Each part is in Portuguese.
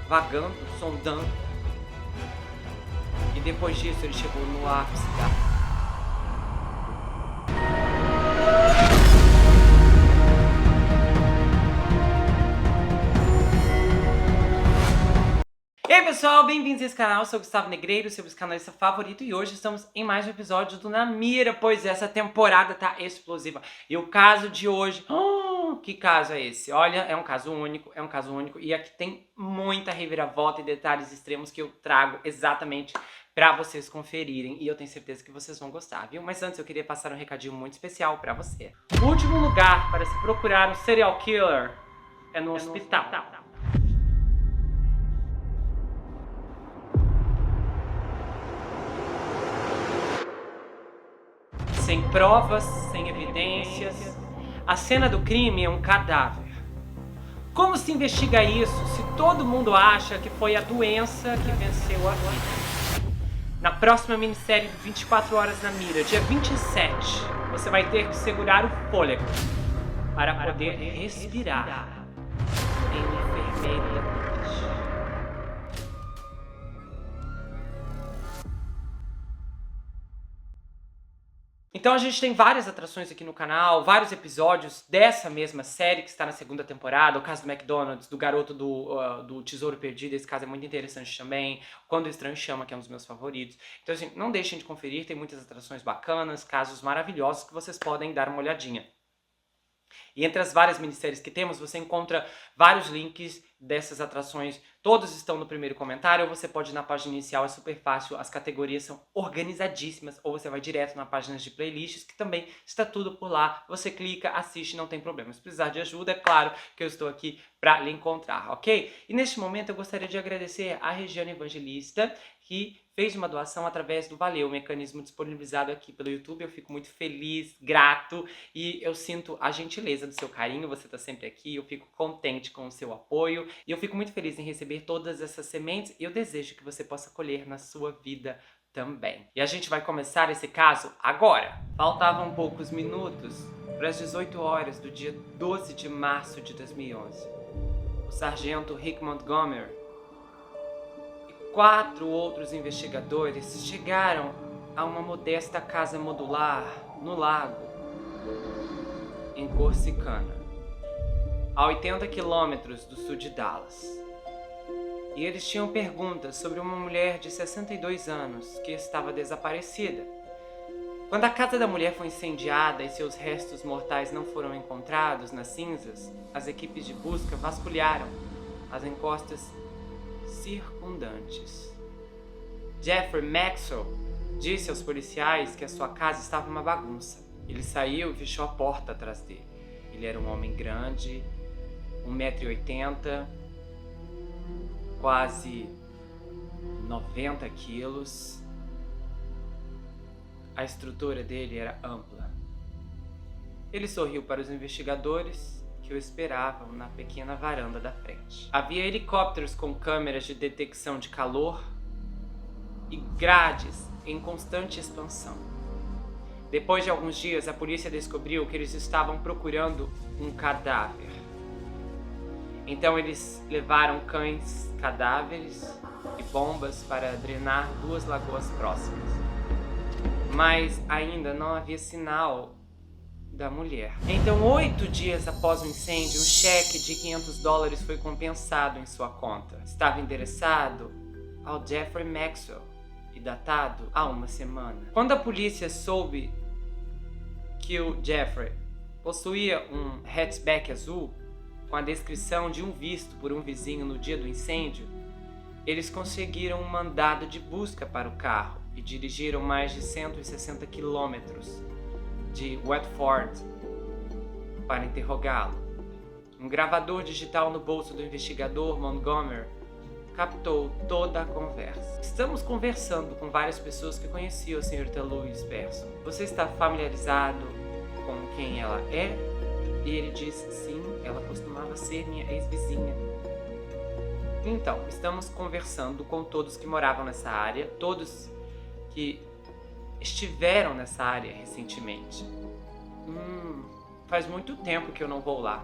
vagando, sondando. E depois disso ele chegou no ápice da... E aí pessoal, bem-vindos a esse canal, eu sou o Gustavo Negreiro, seu psicanalista favorito, e hoje estamos em mais um episódio do Na Mira, pois essa temporada tá explosiva. E o caso de hoje, que caso é esse? Olha, é um caso único, e aqui tem muita reviravolta e detalhes extremos que eu trago exatamente pra vocês conferirem, e eu tenho certeza que vocês vão gostar, viu? Mas antes eu queria passar um recadinho muito especial pra você. O último lugar para se procurar um serial killer é no hospital. Sem provas, sem evidências. A cena do crime é um cadáver. Como se investiga isso se todo mundo acha que foi a doença que venceu a vida? Na próxima minissérie do 24 Horas na Mira, dia 27, você vai ter que segurar o fôlego para poder respirar em um enfermeiro da noite. Então a gente tem várias atrações aqui no canal, vários episódios dessa mesma série que está na segunda temporada, o caso do McDonald's, do garoto do Tesouro Perdido, esse caso é muito interessante também, Quando o Estranho Chama, que é um dos meus favoritos. Então assim, não deixem de conferir, tem muitas atrações bacanas, casos maravilhosos que vocês podem dar uma olhadinha. E entre as várias minisséries que temos, você encontra vários links dessas atrações. Todos estão no primeiro comentário, ou você pode ir na página inicial, é super fácil. As categorias são organizadíssimas, ou você vai direto na página de playlists, que também está tudo por lá. Você clica, assiste, não tem problema. Se precisar de ajuda, é claro que eu estou aqui para lhe encontrar, ok? E neste momento eu gostaria de agradecer a Regiane Evangelista, que fez uma doação através do Valeu, o mecanismo disponibilizado aqui pelo YouTube. Eu fico muito feliz, grato, e eu sinto a gentileza do seu carinho, você está sempre aqui, eu fico contente com o seu apoio, e eu fico muito feliz em receber todas essas sementes, e eu desejo que você possa colher na sua vida também. E a gente vai começar esse caso agora. Faltavam poucos minutos para as 18 horas do dia 12 de março de 2011. O sargento Rick Montgomery 4 outros investigadores chegaram a uma modesta casa modular no lago, em Corsicana, a 80 quilômetros do sul de Dallas. E eles tinham perguntas sobre uma mulher de 62 anos que estava desaparecida. Quando a casa da mulher foi incendiada e seus restos mortais não foram encontrados nas cinzas, as equipes de busca vasculharam as encostas circundantes. Jeffrey Maxwell disse aos policiais que a sua casa estava uma bagunça. Ele saiu e fechou a porta atrás dele. Ele era um homem grande, 1,80 m, quase 90 quilos. A estrutura dele era ampla. Ele sorriu para os investigadores que o esperavam na pequena varanda da frente. Havia helicópteros com câmeras de detecção de calor e grades em constante expansão. Depois de alguns dias, a polícia descobriu que eles estavam procurando um cadáver. Então eles levaram cães cadáveres e bombas para drenar 2 lagoas próximas. Mas ainda não havia sinal da mulher. Então, 8 dias após o incêndio, um cheque de $500 foi compensado em sua conta. Estava endereçado ao Jeffrey Maxwell e datado há uma semana. Quando a polícia soube que o Jeffrey possuía um hatchback azul com a descrição de um visto por um vizinho no dia do incêndio, eles conseguiram um mandado de busca para o carro e dirigiram mais de 160 quilômetros de Watford para interrogá-lo. Um gravador digital no bolso do investigador Montgomery captou toda a conversa. Estamos conversando com várias pessoas que conheciam o Sr. Louis Persson. Você está familiarizado com quem ela é? E ele disse sim, ela costumava ser minha ex-vizinha. Então, estamos conversando com todos que moravam nessa área, todos que estiveram nessa área recentemente. Faz muito tempo que eu não vou lá.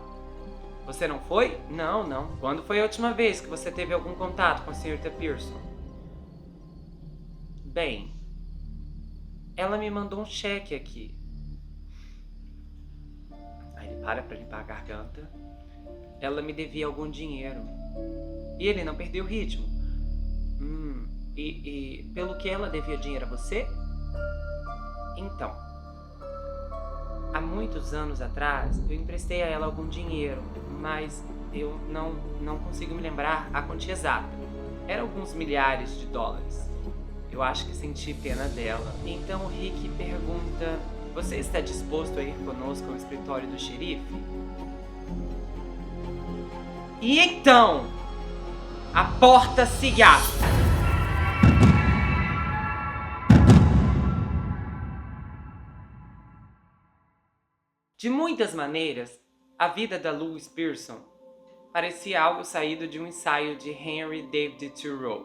Você não foi? Não, não. Quando foi a última vez que você teve algum contato com a senhorita Pearson? Bem, ela me mandou um cheque aqui. Aí ele para pra limpar a garganta. Ela me devia algum dinheiro. E ele não perdeu o ritmo. E pelo que ela devia dinheiro a você? Então, há muitos anos atrás, eu emprestei a ela algum dinheiro, mas eu não consigo me lembrar a quantia exata. Era alguns milhares de dólares. Eu acho que senti pena dela. Então o Rick pergunta: você está disposto a ir conosco ao escritório do xerife? E então, a porta se abre. De muitas maneiras, a vida da Louise Pearson parecia algo saído de um ensaio de Henry David Thoreau.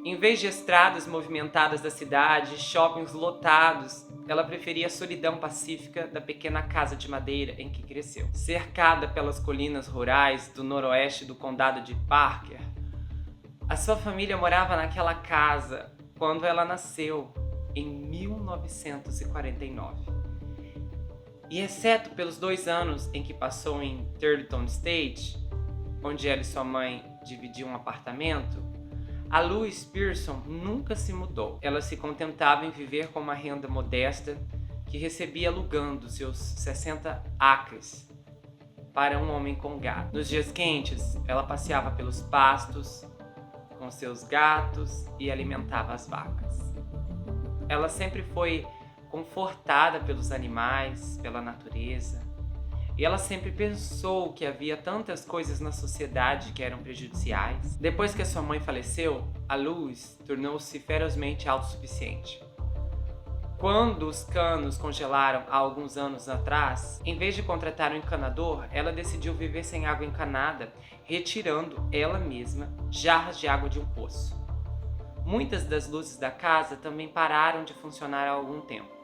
Em vez de estradas movimentadas da cidade e shoppings lotados, ela preferia a solidão pacífica da pequena casa de madeira em que cresceu. Cercada pelas colinas rurais do noroeste do condado de Parker, a sua família morava naquela casa quando ela nasceu, em 1949. E exceto pelos 2 anos em que passou em Turton Estate, onde ela e sua mãe dividiam um apartamento, a Louise Pearson nunca se mudou. Ela se contentava em viver com uma renda modesta que recebia alugando seus 60 acres para um homem com gado. Nos dias quentes, ela passeava pelos pastos com seus gatos e alimentava as vacas. Ela sempre foi confortada pelos animais, pela natureza. E ela sempre pensou que havia tantas coisas na sociedade que eram prejudiciais. Depois que a sua mãe faleceu, a Louise tornou-se ferozmente autossuficiente. Quando os canos congelaram há alguns anos atrás, em vez de contratar um encanador, ela decidiu viver sem água encanada, retirando ela mesma jarras de água de um poço. Muitas das luzes da casa também pararam de funcionar há algum tempo.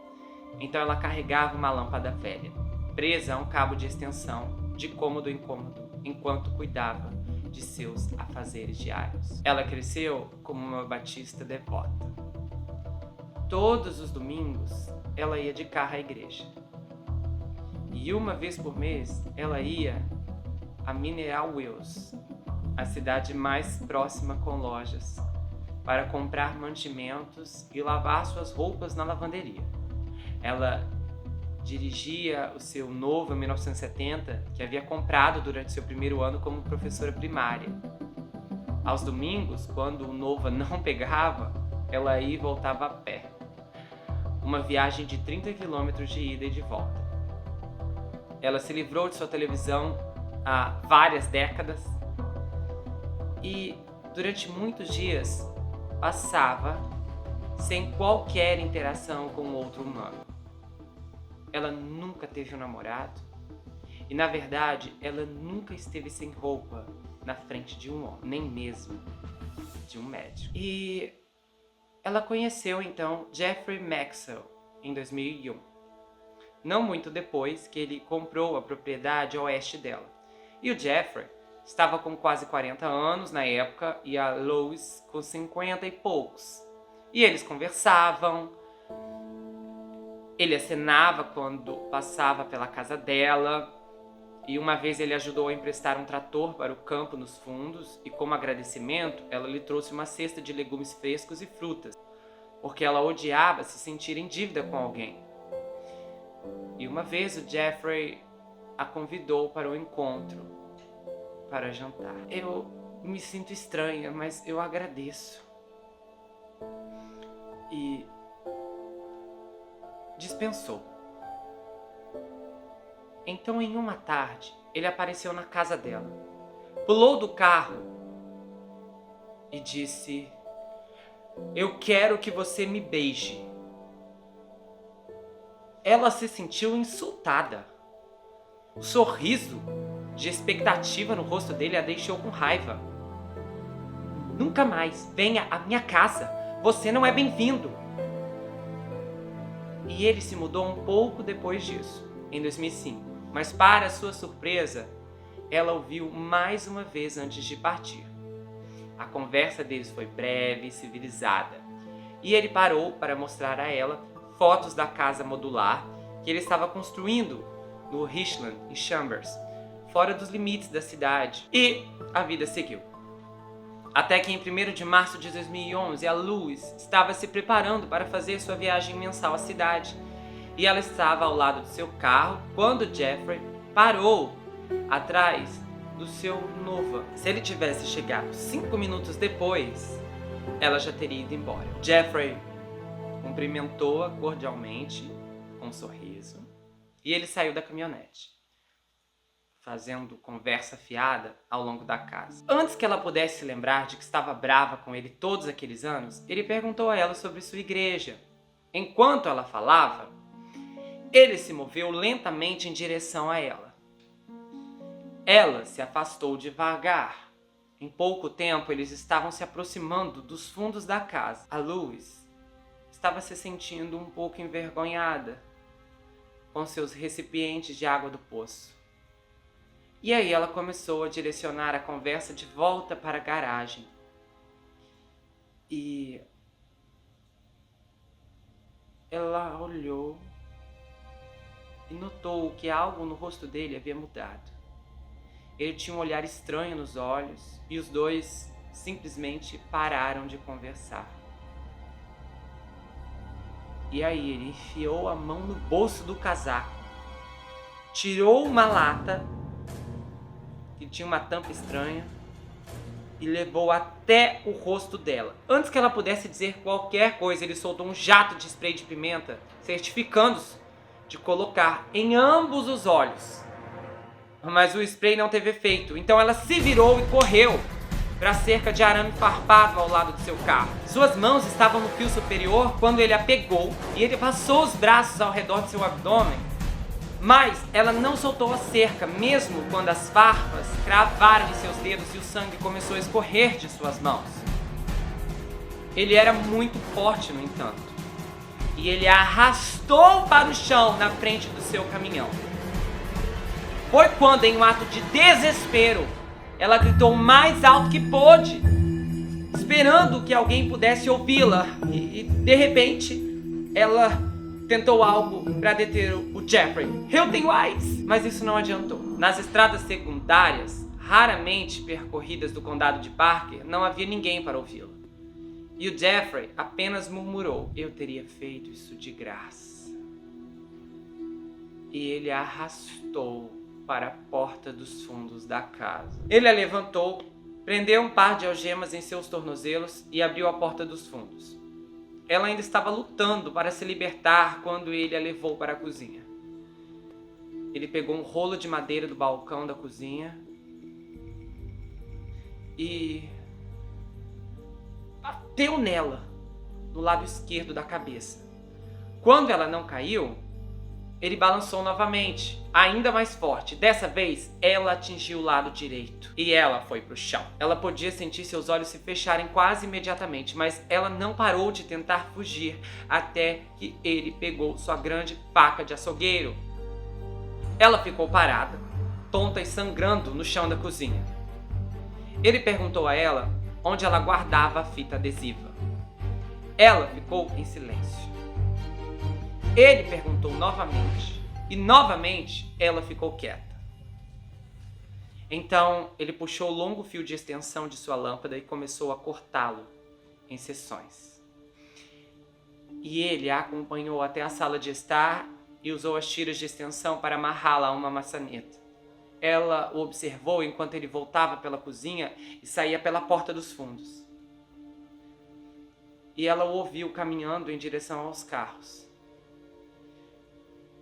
Então ela carregava uma lâmpada velha, presa a um cabo de extensão, de cômodo em cômodo, enquanto cuidava de seus afazeres diários. Ela cresceu como uma batista devota. Todos os domingos, ela ia de carro à igreja. E uma vez por mês, ela ia a Mineral Wells, a cidade mais próxima com lojas, para comprar mantimentos e lavar suas roupas na lavanderia. Ela dirigia o seu Nova 1970, que havia comprado durante seu primeiro ano como professora primária. Aos domingos, quando o Nova não pegava, ela ia e voltava a pé. Uma viagem de 30 quilômetros de ida e de volta. Ela se livrou de sua televisão há várias décadas e, durante muitos dias, passava sem qualquer interação com outro humano. Ela nunca teve um namorado e, na verdade, ela nunca esteve sem roupa na frente de um homem, nem mesmo de um médico. E ela conheceu, então, Jeffrey Maxwell em 2001, não muito depois que ele comprou a propriedade a oeste dela. E o Jeffrey estava com quase 40 anos na época e a Louise com 50 e poucos. E eles conversavam. Ele acenava quando passava pela casa dela, e uma vez ele ajudou a emprestar um trator para o campo nos fundos, e como agradecimento, ela lhe trouxe uma cesta de legumes frescos e frutas, porque ela odiava se sentir em dívida com alguém. E uma vez o Jeffrey a convidou para o encontro, para jantar. Eu me sinto estranha, mas eu agradeço. E dispensou. Então, em uma tarde, ele apareceu na casa dela, pulou do carro e disse: "Eu quero que você me beije." Ela se sentiu insultada. O sorriso de expectativa no rosto dele a deixou com raiva. "Nunca mais venha à minha casa. Você não é bem-vindo." E ele se mudou um pouco depois disso, em 2005. Mas, para sua surpresa, ela o viu mais uma vez antes de partir. A conversa deles foi breve e civilizada, e ele parou para mostrar a ela fotos da casa modular que ele estava construindo no Richland, em Chambers, fora dos limites da cidade, e a vida seguiu. Até que em 1º de março de 2011, a Louise estava se preparando para fazer sua viagem mensal à cidade, e ela estava ao lado do seu carro quando Jeffrey parou atrás do seu Nova. Se ele tivesse chegado 5 minutos depois, ela já teria ido embora. Jeffrey cumprimentou-a cordialmente, com um sorriso, e ele saiu da caminhonete, fazendo conversa fiada ao longo da casa. Antes que ela pudesse se lembrar de que estava brava com ele todos aqueles anos, ele perguntou a ela sobre sua igreja. Enquanto ela falava, ele se moveu lentamente em direção a ela. Ela se afastou devagar. Em pouco tempo, eles estavam se aproximando dos fundos da casa. A Louise estava se sentindo um pouco envergonhada com seus recipientes de água do poço. E aí ela começou a direcionar a conversa de volta para a garagem. E ela olhou e notou que algo no rosto dele havia mudado. Ele tinha um olhar estranho nos olhos e os dois simplesmente pararam de conversar. E aí ele enfiou a mão no bolso do casaco, tirou uma lata que tinha uma tampa estranha e levou até o rosto dela. Antes que ela pudesse dizer qualquer coisa, ele soltou um jato de spray de pimenta, certificando-se de colocar em ambos os olhos. Mas o spray não teve efeito, então ela se virou e correu para a cerca de arame farpado ao lado do seu carro. Suas mãos estavam no fio superior quando ele a pegou e ele passou os braços ao redor de seu abdômen. Mas ela não soltou a cerca, mesmo quando as farpas cravaram em seus dedos e o sangue começou a escorrer de suas mãos. Ele era muito forte, no entanto, e ele a arrastou para o chão na frente do seu caminhão. Foi quando, em um ato de desespero, ela gritou o mais alto que pôde, esperando que alguém pudesse ouvi-la. E de repente, ela tentou algo para deter o Jeffrey. Eu tenho AIDS! Mas isso não adiantou. Nas estradas secundárias, raramente percorridas do condado de Parker, não havia ninguém para ouvi-la. E o Jeffrey apenas murmurou: eu teria feito isso de graça. E ele a arrastou para a porta dos fundos da casa. Ele a levantou, prendeu um par de algemas em seus tornozelos e abriu a porta dos fundos. Ela ainda estava lutando para se libertar quando ele a levou para a cozinha. Ele pegou um rolo de madeira do balcão da cozinha e bateu nela, no lado esquerdo da cabeça. Quando ela não caiu, ele balançou novamente, ainda mais forte. Dessa vez, ela atingiu o lado direito e ela foi para o chão. Ela podia sentir seus olhos se fecharem quase imediatamente, mas ela não parou de tentar fugir até que ele pegou sua grande faca de açougueiro. Ela ficou parada, tonta e sangrando no chão da cozinha. Ele perguntou a ela onde ela guardava a fita adesiva. Ela ficou em silêncio. Ele perguntou novamente, e novamente ela ficou quieta. Então ele puxou o longo fio de extensão de sua lâmpada e começou a cortá-lo em seções. E ele a acompanhou até a sala de estar e usou as tiras de extensão para amarrá-la a uma maçaneta. Ela o observou enquanto ele voltava pela cozinha e saía pela porta dos fundos. E ela o ouviu caminhando em direção aos carros.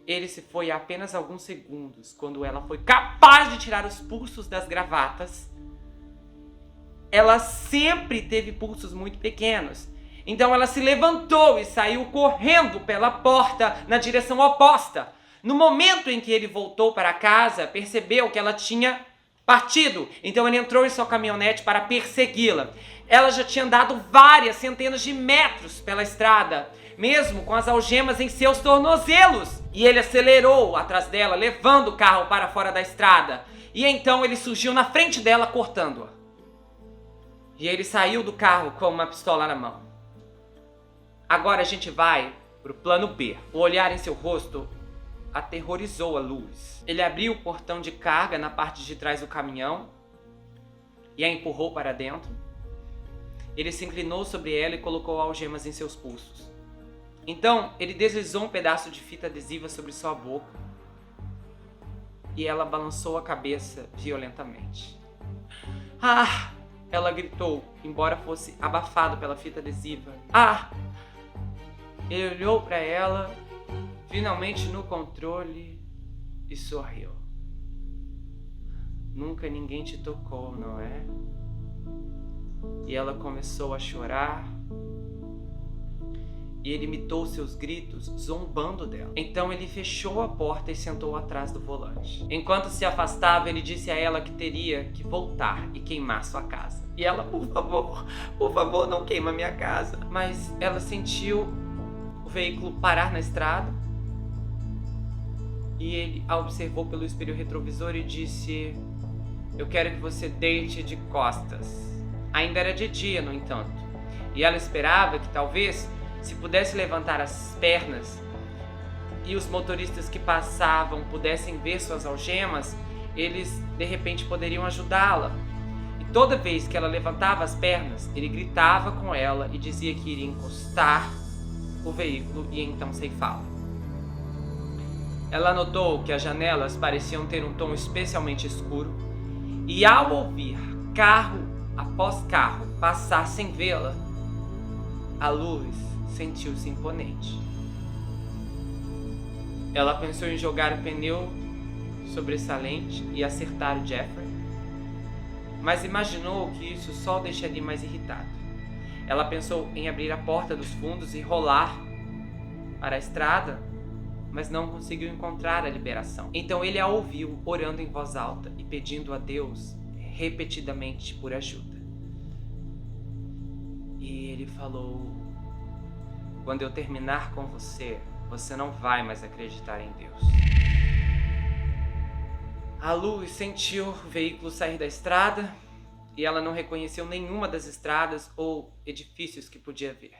Ele se foi há apenas alguns segundos, quando ela foi capaz de tirar os pulsos das gravatas. Ela sempre teve pulsos muito pequenos. Então ela se levantou e saiu correndo pela porta na direção oposta. No momento em que ele voltou para casa, percebeu que ela tinha partido. Então ele entrou em sua caminhonete para persegui-la. Ela já tinha andado várias centenas de metros pela estrada, mesmo com as algemas em seus tornozelos. E ele acelerou atrás dela, levando o carro para fora da estrada. E então ele surgiu na frente dela, cortando-a. E ele saiu do carro com uma pistola na mão. Agora a gente vai pro plano B. O olhar em seu rosto aterrorizou a Luz. Ele abriu o portão de carga na parte de trás do caminhão e a empurrou para dentro. Ele se inclinou sobre ela e colocou algemas em seus pulsos. Então, ele deslizou um pedaço de fita adesiva sobre sua boca e ela balançou a cabeça violentamente. Ah! Ela gritou, embora fosse abafado pela fita adesiva. Ah! Ele olhou para ela, finalmente no controle, e sorriu. Nunca ninguém te tocou, não é? E ela começou a chorar. E ele imitou seus gritos, zombando dela. Então ele fechou a porta e sentou atrás do volante. Enquanto se afastava, ele disse a ela que teria que voltar e queimar sua casa. E ela, por favor, não queima minha casa. Mas ela sentiu o veículo parar na estrada. E ele a observou pelo espelho retrovisor e disse: eu quero que você deite de costas. Ainda era de dia, no entanto. E ela esperava que talvez, se pudesse levantar as pernas e os motoristas que passavam pudessem ver suas algemas, eles de repente poderiam ajudá-la. E toda vez que ela levantava as pernas, ele gritava com ela e dizia que iria encostar o veículo e então ceifá-la. Ela notou que as janelas pareciam ter um tom especialmente escuro e, ao ouvir carro após carro passar sem vê-la, a Luz sentiu-se imponente. Ela pensou em jogar o pneu sobressalente e acertar o Jeffrey, mas imaginou que isso só o deixaria mais irritado. Ela pensou em abrir a porta dos fundos e rolar para a estrada, mas não conseguiu encontrar a liberação. Então ele a ouviu orando em voz alta e pedindo a Deus repetidamente por ajuda. E ele falou: quando eu terminar com você, você não vai mais acreditar em Deus. A Luz sentiu o veículo sair da estrada e ela não reconheceu nenhuma das estradas ou edifícios que podia ver.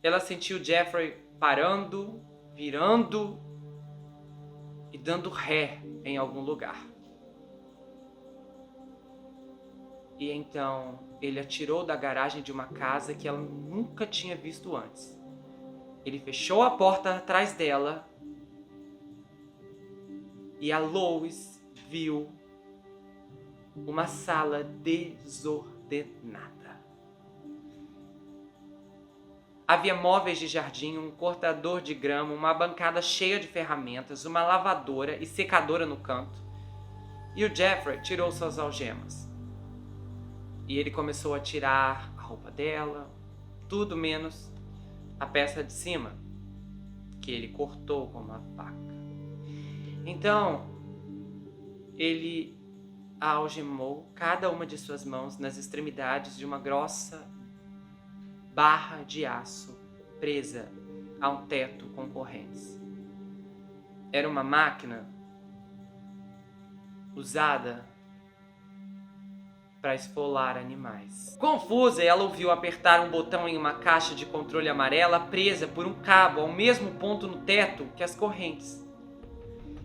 Ela sentiu Jeffrey parando, virando e dando ré em algum lugar. E então ele a tirou da garagem de uma casa que ela nunca tinha visto antes. Ele fechou a porta atrás dela e a Lois viu uma sala desordenada. Havia móveis de jardim, um cortador de grama, uma bancada cheia de ferramentas, uma lavadora e secadora no canto. E o Jeffrey tirou suas algemas. E ele começou a tirar a roupa dela, tudo menos a peça de cima, que ele cortou com uma faca. Então, ele a algemou cada uma de suas mãos nas extremidades de uma grossa barra de aço presa a um teto com correntes. Era uma máquina usada para esfolar animais. Confusa, ela ouviu apertar um botão em uma caixa de controle amarela presa por um cabo ao mesmo ponto no teto que as correntes.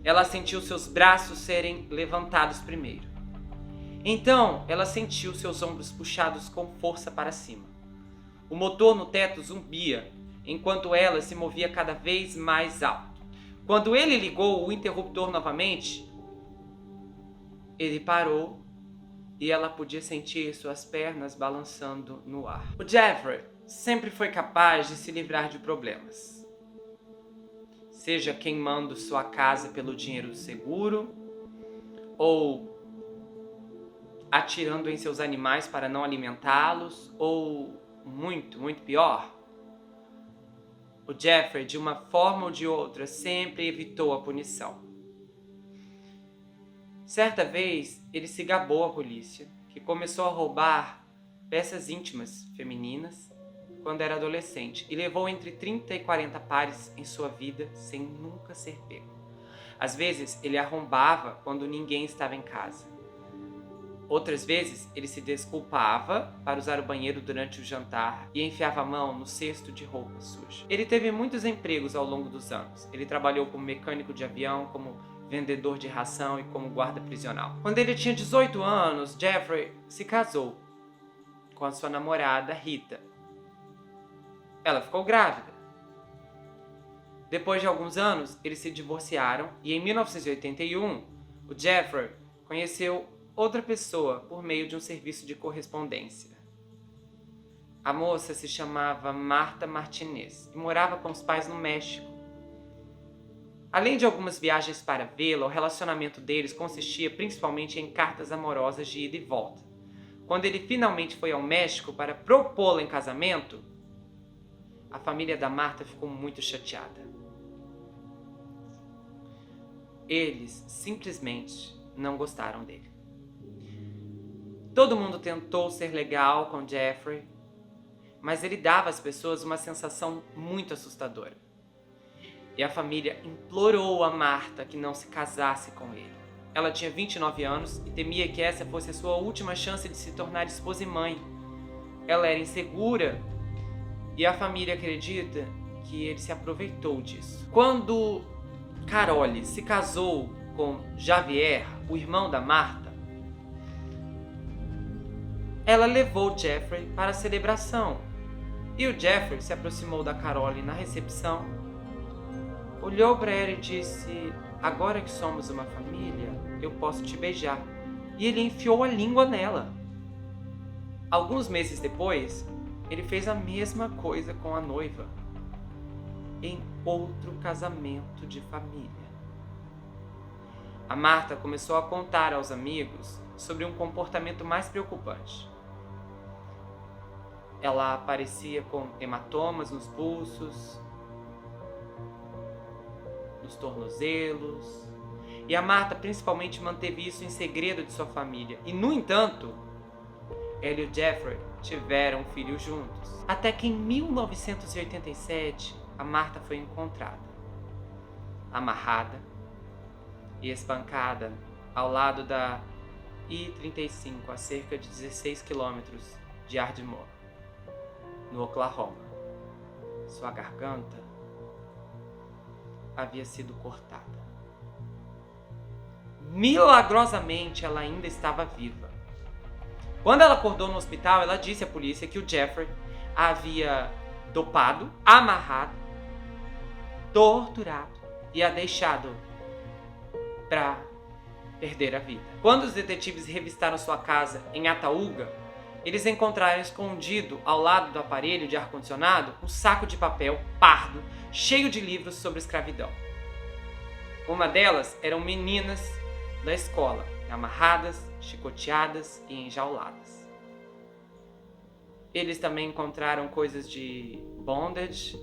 Ela sentiu seus braços serem levantados primeiro. Então, ela sentiu seus ombros puxados com força para cima. O motor no teto zumbia, enquanto ela se movia cada vez mais alto. Quando ele ligou o interruptor novamente, ele parou e ela podia sentir suas pernas balançando no ar. O Jeffrey sempre foi capaz de se livrar de problemas. Seja queimando sua casa pelo dinheiro do seguro, ou atirando em seus animais para não alimentá-los, ou muito, muito pior, o Jeffrey, de uma forma ou de outra, sempre evitou a punição. Certa vez, ele se gabou à polícia, que começou a roubar peças íntimas femininas quando era adolescente e levou entre 30 e 40 pares em sua vida sem nunca ser pego. Às vezes, ele arrombava quando ninguém estava em casa. Outras vezes, ele se desculpava para usar o banheiro durante o jantar e enfiava a mão no cesto de roupa suja. Ele teve muitos empregos ao longo dos anos. Ele trabalhou como mecânico de avião, como vendedor de ração e como guarda prisional. Quando ele tinha 18 anos, Jeffrey se casou com a sua namorada, Rita. Ela ficou grávida. Depois de alguns anos, eles se divorciaram e em 1981, o Jeffrey conheceu outra pessoa por meio de um serviço de correspondência. A moça se chamava Marta Martinez e morava com os pais no México. Além de algumas viagens para vê-la, o relacionamento deles consistia principalmente em cartas amorosas de ida e volta. Quando ele finalmente foi ao México para propô-la em casamento, a família da Marta ficou muito chateada. Eles simplesmente não gostaram dele. Todo mundo tentou ser legal com Jeffrey, mas ele dava às pessoas uma sensação muito assustadora. E a família implorou a Marta que não se casasse com ele. Ela tinha 29 anos e temia que essa fosse a sua última chance de se tornar esposa e mãe. Ela era insegura e a família acredita que ele se aproveitou disso. Quando Carole se casou com Javier, o irmão da Marta, ela levou Jeffrey para a celebração. E o Jeffrey se aproximou da Carole na recepção, olhou para ela e disse: "Agora que somos uma família, eu posso te beijar." E ele enfiou a língua nela. Alguns meses depois, ele fez a mesma coisa com a noiva, em outro casamento de família. A Marta começou a contar aos amigos sobre um comportamento mais preocupante. Ela aparecia com hematomas nos pulsos, nos tornozelos, e a Marta principalmente manteve isso em segredo de sua família. E, no entanto, ela e o Jeffrey tiveram um filho juntos. Até que em 1987, a Marta foi encontrada, amarrada e espancada ao lado da I-35 a cerca de 16 quilômetros de Ardmore, no Oklahoma. Sua garganta havia sido cortada. Milagrosamente, ela ainda estava viva. Quando ela acordou no hospital, ela disse à polícia que o Jeffrey a havia dopado, amarrado, torturado e a deixado para perder a vida. Quando os detetives revistaram sua casa em Ataúga, eles encontraram escondido ao lado do aparelho de ar-condicionado um saco de papel pardo cheio de livros sobre escravidão. Uma delas eram meninas da escola, amarradas, chicoteadas e enjauladas. Eles também encontraram coisas de bondage,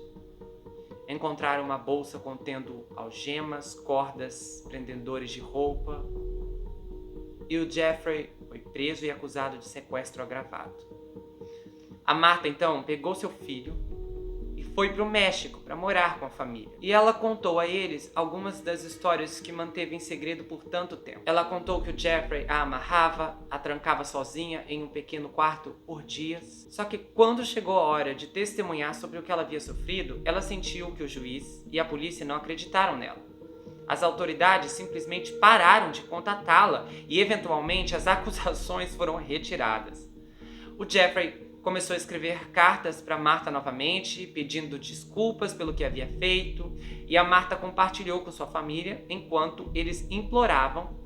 encontraram uma bolsa contendo algemas, cordas, prendedores de roupa. E o Jeffrey foi preso e acusado de sequestro agravado. A Marta, então, pegou seu filho e foi para o México para morar com a família. E ela contou a eles algumas das histórias que manteve em segredo por tanto tempo. Ela contou que o Jeffrey a amarrava, a trancava sozinha em um pequeno quarto por dias. Só que quando chegou a hora de testemunhar sobre o que ela havia sofrido, ela sentiu que o juiz e a polícia não acreditaram nela. As autoridades simplesmente pararam de contatá-la e, eventualmente, as acusações foram retiradas. O Jeffrey começou a escrever cartas para Marta novamente, pedindo desculpas pelo que havia feito, e a Marta compartilhou com sua família enquanto eles imploravam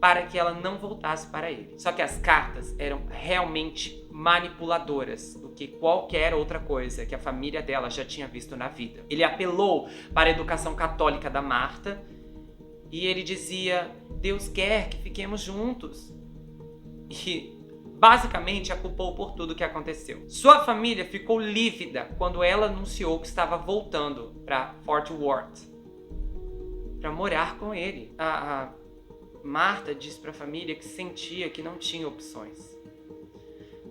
para que ela não voltasse para ele. Só que as cartas eram realmente manipuladoras do que qualquer outra coisa que a família dela já tinha visto na vida. Ele apelou para a educação católica da Marta e ele dizia: "Deus quer que fiquemos juntos." E basicamente a culpou por tudo o que aconteceu. Sua família ficou lívida quando ela anunciou que estava voltando para Fort Worth para morar com ele. A Marta disse para a família que sentia que não tinha opções.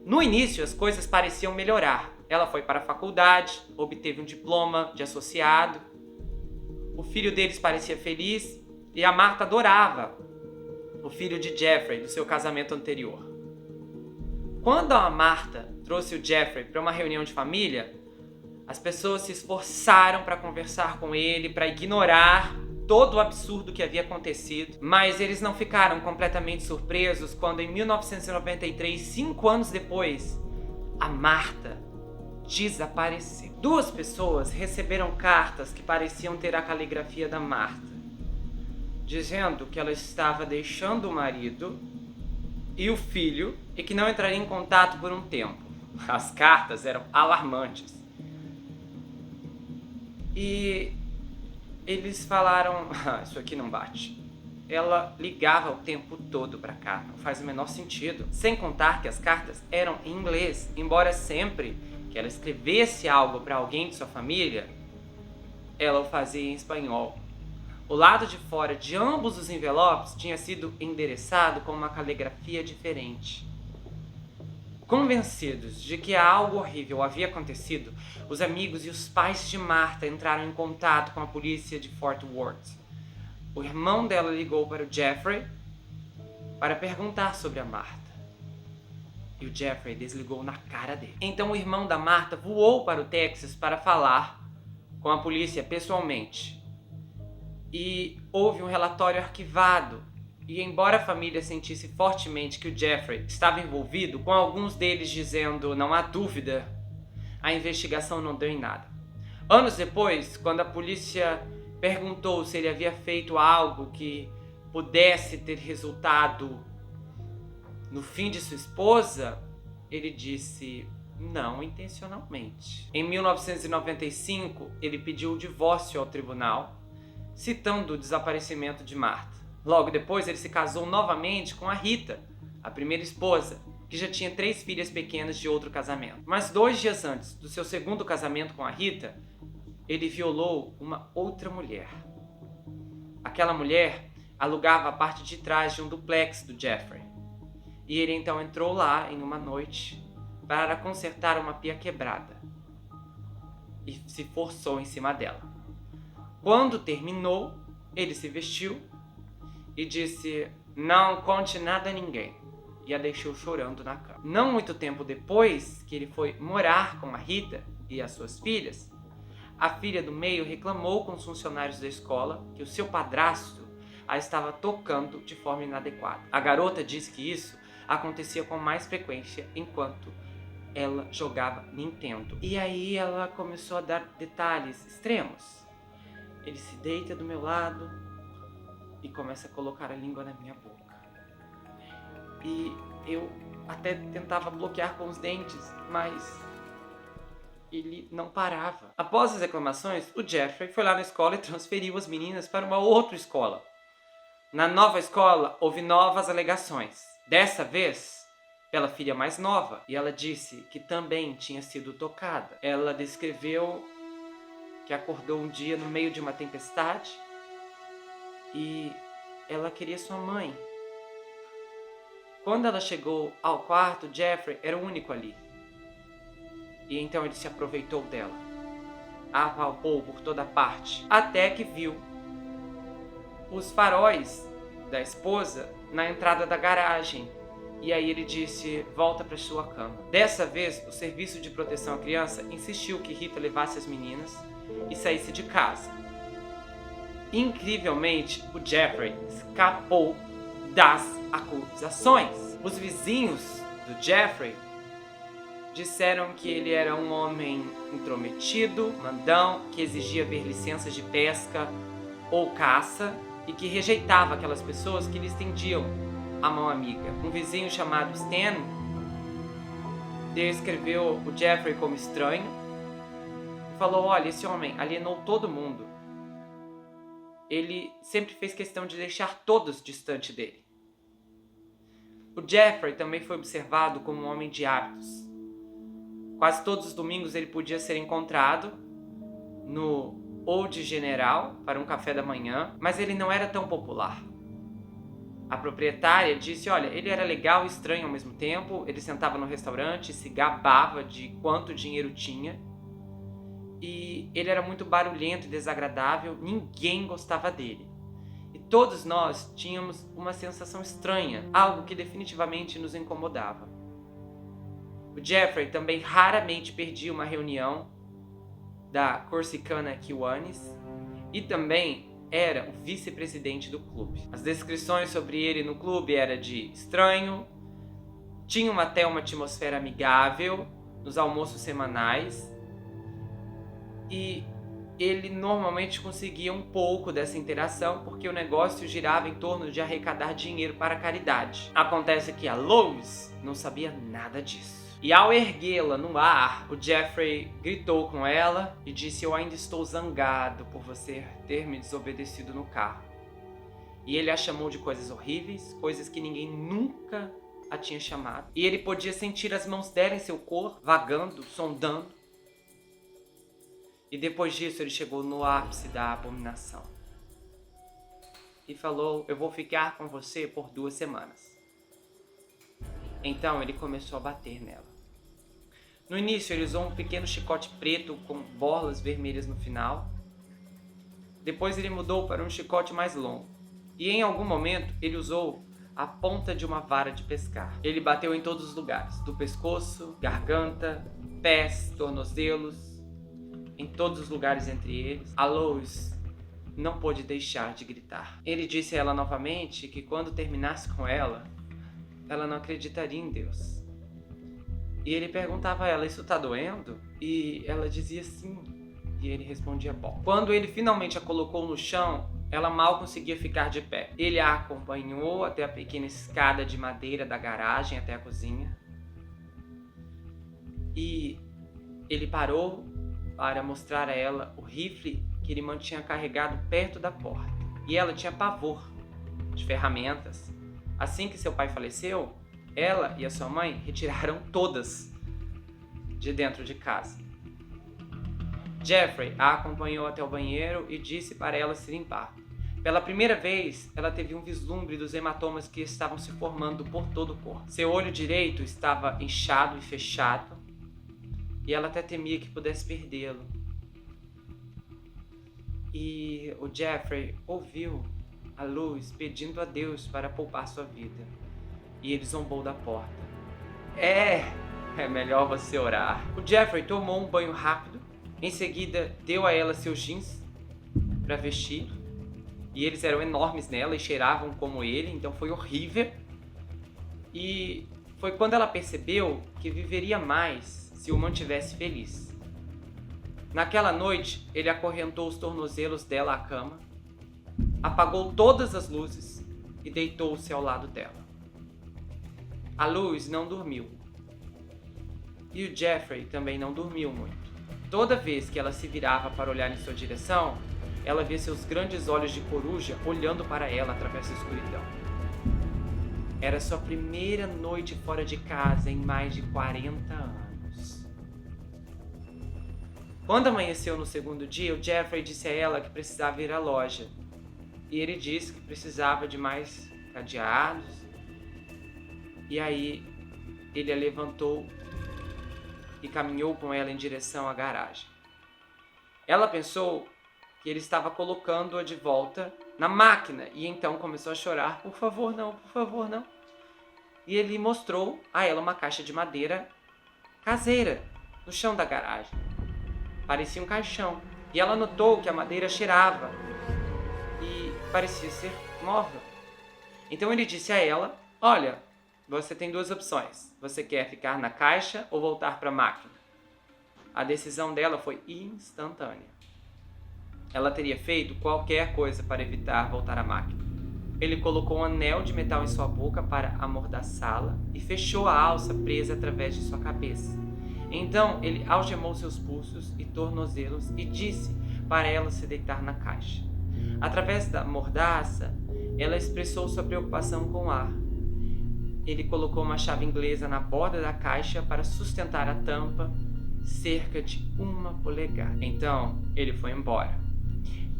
No início, as coisas pareciam melhorar. Ela foi para a faculdade, obteve um diploma de associado. O filho deles parecia feliz E a Martha adorava o filho de Jeffrey do seu casamento anterior. Quando a Martha trouxe o Jeffrey para uma reunião de família, as pessoas se esforçaram para conversar com ele, para ignorar todo o absurdo que havia acontecido, mas eles não ficaram completamente surpresos quando em 1993, 5 anos depois, a Martha desapareceu. 2 pessoas receberam cartas que pareciam ter a caligrafia da Martha, dizendo que ela estava deixando o marido e o filho e que não entraria em contato por um tempo. As cartas eram alarmantes. E eles falaram, isso aqui não bate. Ela ligava o tempo todo pra cá, não faz o menor sentido. Sem contar que as cartas eram em inglês, embora sempre que ela escrevesse algo pra alguém de sua família, ela o fazia em espanhol. O lado de fora de ambos os envelopes tinha sido endereçado com uma caligrafia diferente. Convencidos de que algo horrível havia acontecido, os amigos e os pais de Martha entraram em contato com a polícia de Fort Worth. O irmão dela ligou para o Jeffrey para perguntar sobre a Martha. E o Jeffrey desligou na cara dele. Então o irmão da Martha voou para o Texas para falar com a polícia pessoalmente. E houve um relatório arquivado. E embora a família sentisse fortemente que o Jeffrey estava envolvido, com alguns deles dizendo não há dúvida, a investigação não deu em nada. Anos depois, quando a polícia perguntou se ele havia feito algo que pudesse ter resultado no fim de sua esposa, ele disse não intencionalmente. Em 1995, ele pediu o divórcio ao tribunal, citando o desaparecimento de Martha. Logo depois, ele se casou novamente com a Rita, a primeira esposa, que já tinha 3 filhas pequenas de outro casamento. Mas 2 dias antes do seu segundo casamento com a Rita, ele violou uma outra mulher. Aquela mulher alugava a parte de trás de um duplex do Jeffrey. E ele então entrou lá em uma noite para consertar uma pia quebrada e se forçou em cima dela. Quando terminou, ele se vestiu e disse, não conte nada a ninguém, e a deixou chorando na cama. Não muito tempo depois que ele foi morar com a Rita e as suas filhas, a filha do meio reclamou com os funcionários da escola que o seu padrasto a estava tocando de forma inadequada. A garota disse que isso acontecia com mais frequência enquanto ela jogava Nintendo. E aí ela começou a dar detalhes extremos. Ele se deita do meu lado e começa a colocar a língua na minha boca. E eu até tentava bloquear com os dentes, mas ele não parava. Após as reclamações, o Jeffrey foi lá na escola e transferiu as meninas para uma outra escola. Na nova escola, houve novas alegações. Dessa vez, pela filha mais nova, e ela disse que também tinha sido tocada. Ela descreveu que acordou um dia no meio de uma tempestade e ela queria sua mãe. Quando ela chegou ao quarto, Jeffrey era o único ali. E então ele se aproveitou dela. A apalpou por toda parte, até que viu os faróis da esposa na entrada da garagem. E aí ele disse, volta para sua cama. Dessa vez, o serviço de proteção à criança insistiu que Rita levasse as meninas e saísse de casa. Incrivelmente, o Jeffrey escapou das acusações. Os vizinhos do Jeffrey disseram que ele era um homem intrometido, mandão, que exigia ver licenças de pesca ou caça e que rejeitava aquelas pessoas que lhe estendiam a mão amiga. Um vizinho chamado Stan descreveu o Jeffrey como estranho e falou, olha, esse homem alienou todo mundo. Ele sempre fez questão de deixar todos distante dele. O Jeffrey também foi observado como um homem de hábitos. Quase todos os domingos ele podia ser encontrado no Old General para um café da manhã, mas ele não era tão popular. A proprietária disse, olha, ele era legal e estranho ao mesmo tempo, ele sentava no restaurante e se gabava de quanto dinheiro tinha, e ele era muito barulhento e desagradável, ninguém gostava dele. E todos nós tínhamos uma sensação estranha, algo que definitivamente nos incomodava. O Jeffrey também raramente perdia uma reunião da Corsicana Kiwanis e também era o vice-presidente do clube. As descrições sobre ele no clube eram de estranho, tinha até uma atmosfera amigável nos almoços semanais e ele normalmente conseguia um pouco dessa interação porque o negócio girava em torno de arrecadar dinheiro para a caridade. Acontece que a Lois não sabia nada disso. E ao erguê-la no ar, o Jeffrey gritou com ela e disse: "Eu ainda estou zangado por você ter me desobedecido no carro." E ele a chamou de coisas horríveis, coisas que ninguém nunca a tinha chamado. E ele podia sentir as mãos dela em seu corpo, vagando, sondando. E depois disso ele chegou no ápice da abominação. E falou: "Eu vou ficar com você por 2 semanas." Então ele começou a bater nela. No início ele usou um pequeno chicote preto com borlas vermelhas no final. Depois ele mudou para um chicote mais longo. E em algum momento ele usou a ponta de uma vara de pescar. Ele bateu em todos os lugares, do pescoço, garganta, pés, tornozelos, em todos os lugares entre eles. A Lois não pôde deixar de gritar. Ele disse a ela novamente que quando terminasse com ela não acreditaria em Deus. E ele perguntava a ela: "Isso tá doendo?" E ela dizia sim. E ele respondia: "Bom." Quando ele finalmente a colocou no chão, ela mal conseguia ficar de pé. Ele a acompanhou até a pequena escada de madeira da garagem até a cozinha. E ele parou para mostrar a ela o rifle que ele mantinha carregado perto da porta. E ela tinha pavor de ferramentas. Assim que seu pai faleceu, ela e a sua mãe retiraram todas de dentro de casa. Jeffrey a acompanhou até o banheiro e disse para ela se limpar. Pela primeira vez, ela teve um vislumbre dos hematomas que estavam se formando por todo o corpo. Seu olho direito estava inchado e fechado, e ela até temia que pudesse perdê-lo. E o Jeffrey ouviu a Lois pedindo a Deus para poupar sua vida. E ele zombou da porta. É melhor você orar. O Jeffrey tomou um banho rápido. Em seguida, deu a ela seus jeans para vestir. E eles eram enormes nela e cheiravam como ele, então foi horrível. E foi quando ela percebeu que viveria mais se o mantivesse feliz. Naquela noite, ele acorrentou os tornozelos dela à cama, apagou todas as luzes e deitou-se ao lado dela. A Lois não dormiu. E o Jeffrey também não dormiu muito. Toda vez que ela se virava para olhar em sua direção, ela via seus grandes olhos de coruja olhando para ela através da escuridão. Era sua primeira noite fora de casa em mais de 40 anos. Quando amanheceu no segundo dia, o Jeffrey disse a ela que precisava ir à loja. E ele disse que precisava de mais cadeados. E aí ele a levantou e caminhou com ela em direção à garagem. Ela pensou que ele estava colocando-a de volta na máquina e então começou a chorar: "Por favor, não, por favor, não." E ele mostrou a ela uma caixa de madeira caseira no chão da garagem. Parecia um caixão. E ela notou que a madeira cheirava e parecia ser nova. Então ele disse a ela: "Olha, você tem 2 opções. Você quer ficar na caixa ou voltar para a máquina?" A decisão dela foi instantânea. Ela teria feito qualquer coisa para evitar voltar à máquina. Ele colocou um anel de metal em sua boca para amordaçá-la e fechou a alça presa através de sua cabeça. Então ele algemou seus pulsos e tornozelos e disse para ela se deitar na caixa. Através da mordaça, ela expressou sua preocupação com o ar. Ele colocou uma chave inglesa na borda da caixa para sustentar a tampa, cerca de 1 polegada. Então, ele foi embora.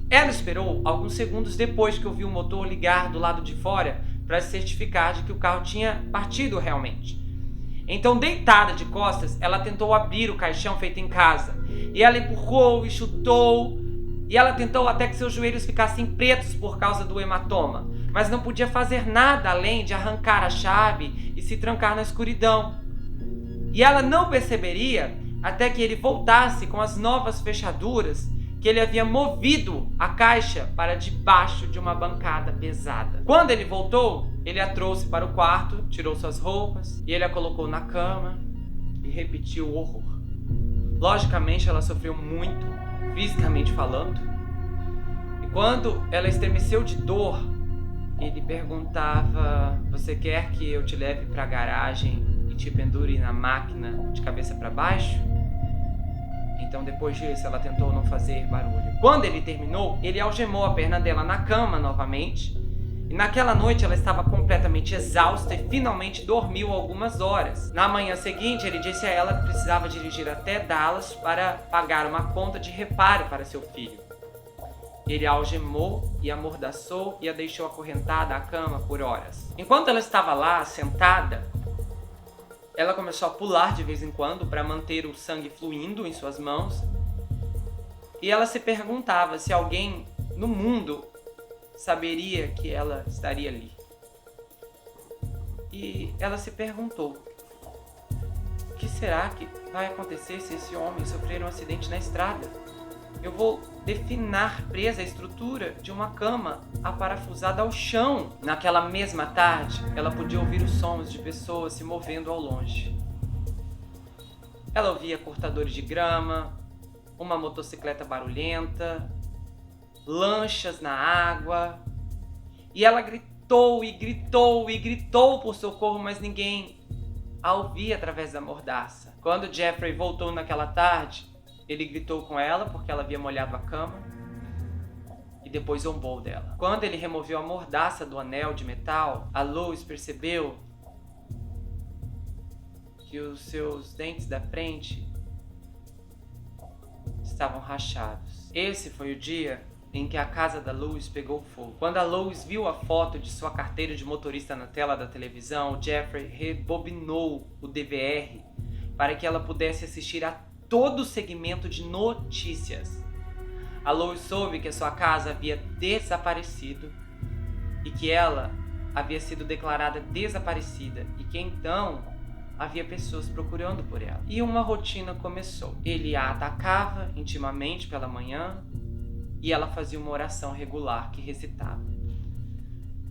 Ela esperou alguns segundos depois que ouviu o motor ligar do lado de fora para se certificar de que o carro tinha partido realmente. Então, deitada de costas, ela tentou abrir o caixão feito em casa. E ela empurrou e chutou E ela tentou até que seus joelhos ficassem pretos por causa do hematoma, mas não podia fazer nada além de arrancar a chave e se trancar na escuridão. E ela não perceberia até que ele voltasse com as novas fechaduras que ele havia movido a caixa para debaixo de uma bancada pesada. Quando ele voltou, ele a trouxe para o quarto, tirou suas roupas e ele a colocou na cama e repetiu o horror. Logicamente, ela sofreu muito, fisicamente falando. E quando ela estremeceu de dor, ele perguntava: "Você quer que eu te leve para a garagem e te pendure na máquina de cabeça para baixo?" Então, depois disso, ela tentou não fazer barulho. Quando ele terminou, ele algemou a perna dela na cama novamente. E naquela noite ela estava completamente exausta e finalmente dormiu algumas horas. Na manhã seguinte, ele disse a ela que precisava dirigir até Dallas para pagar uma conta de reparo para seu filho. Ele a algemou e amordaçou e a deixou acorrentada à cama por horas. Enquanto ela estava lá, sentada, ela começou a pular de vez em quando para manter o sangue fluindo em suas mãos. E ela se perguntava se alguém no mundo saberia que ela estaria ali. E ela se perguntou: o que será que vai acontecer se esse homem sofrer um acidente na estrada? Eu vou definhar presa à estrutura de uma cama aparafusada ao chão. Naquela mesma tarde, ela podia ouvir os sons de pessoas se movendo ao longe. Ela ouvia cortadores de grama, uma motocicleta barulhenta, lanchas na água. E ela gritou e gritou e gritou por socorro, mas ninguém a ouvia através da mordaça. Quando Jeffrey voltou naquela tarde, ele gritou com ela porque ela havia molhado a cama e depois zombou dela. Quando ele removeu a mordaça do anel de metal, a Lois percebeu que os seus dentes da frente estavam rachados. Esse foi o dia em que a casa da Lois pegou fogo. Quando a Lois viu a foto de sua carteira de motorista na tela da televisão, o Jeffrey rebobinou o DVR para que ela pudesse assistir a todo o segmento de notícias. A Lois soube que a sua casa havia desaparecido e que ela havia sido declarada desaparecida e que então havia pessoas procurando por ela. E uma rotina começou. Ele a atacava intimamente pela manhã e ela fazia uma oração regular que recitava: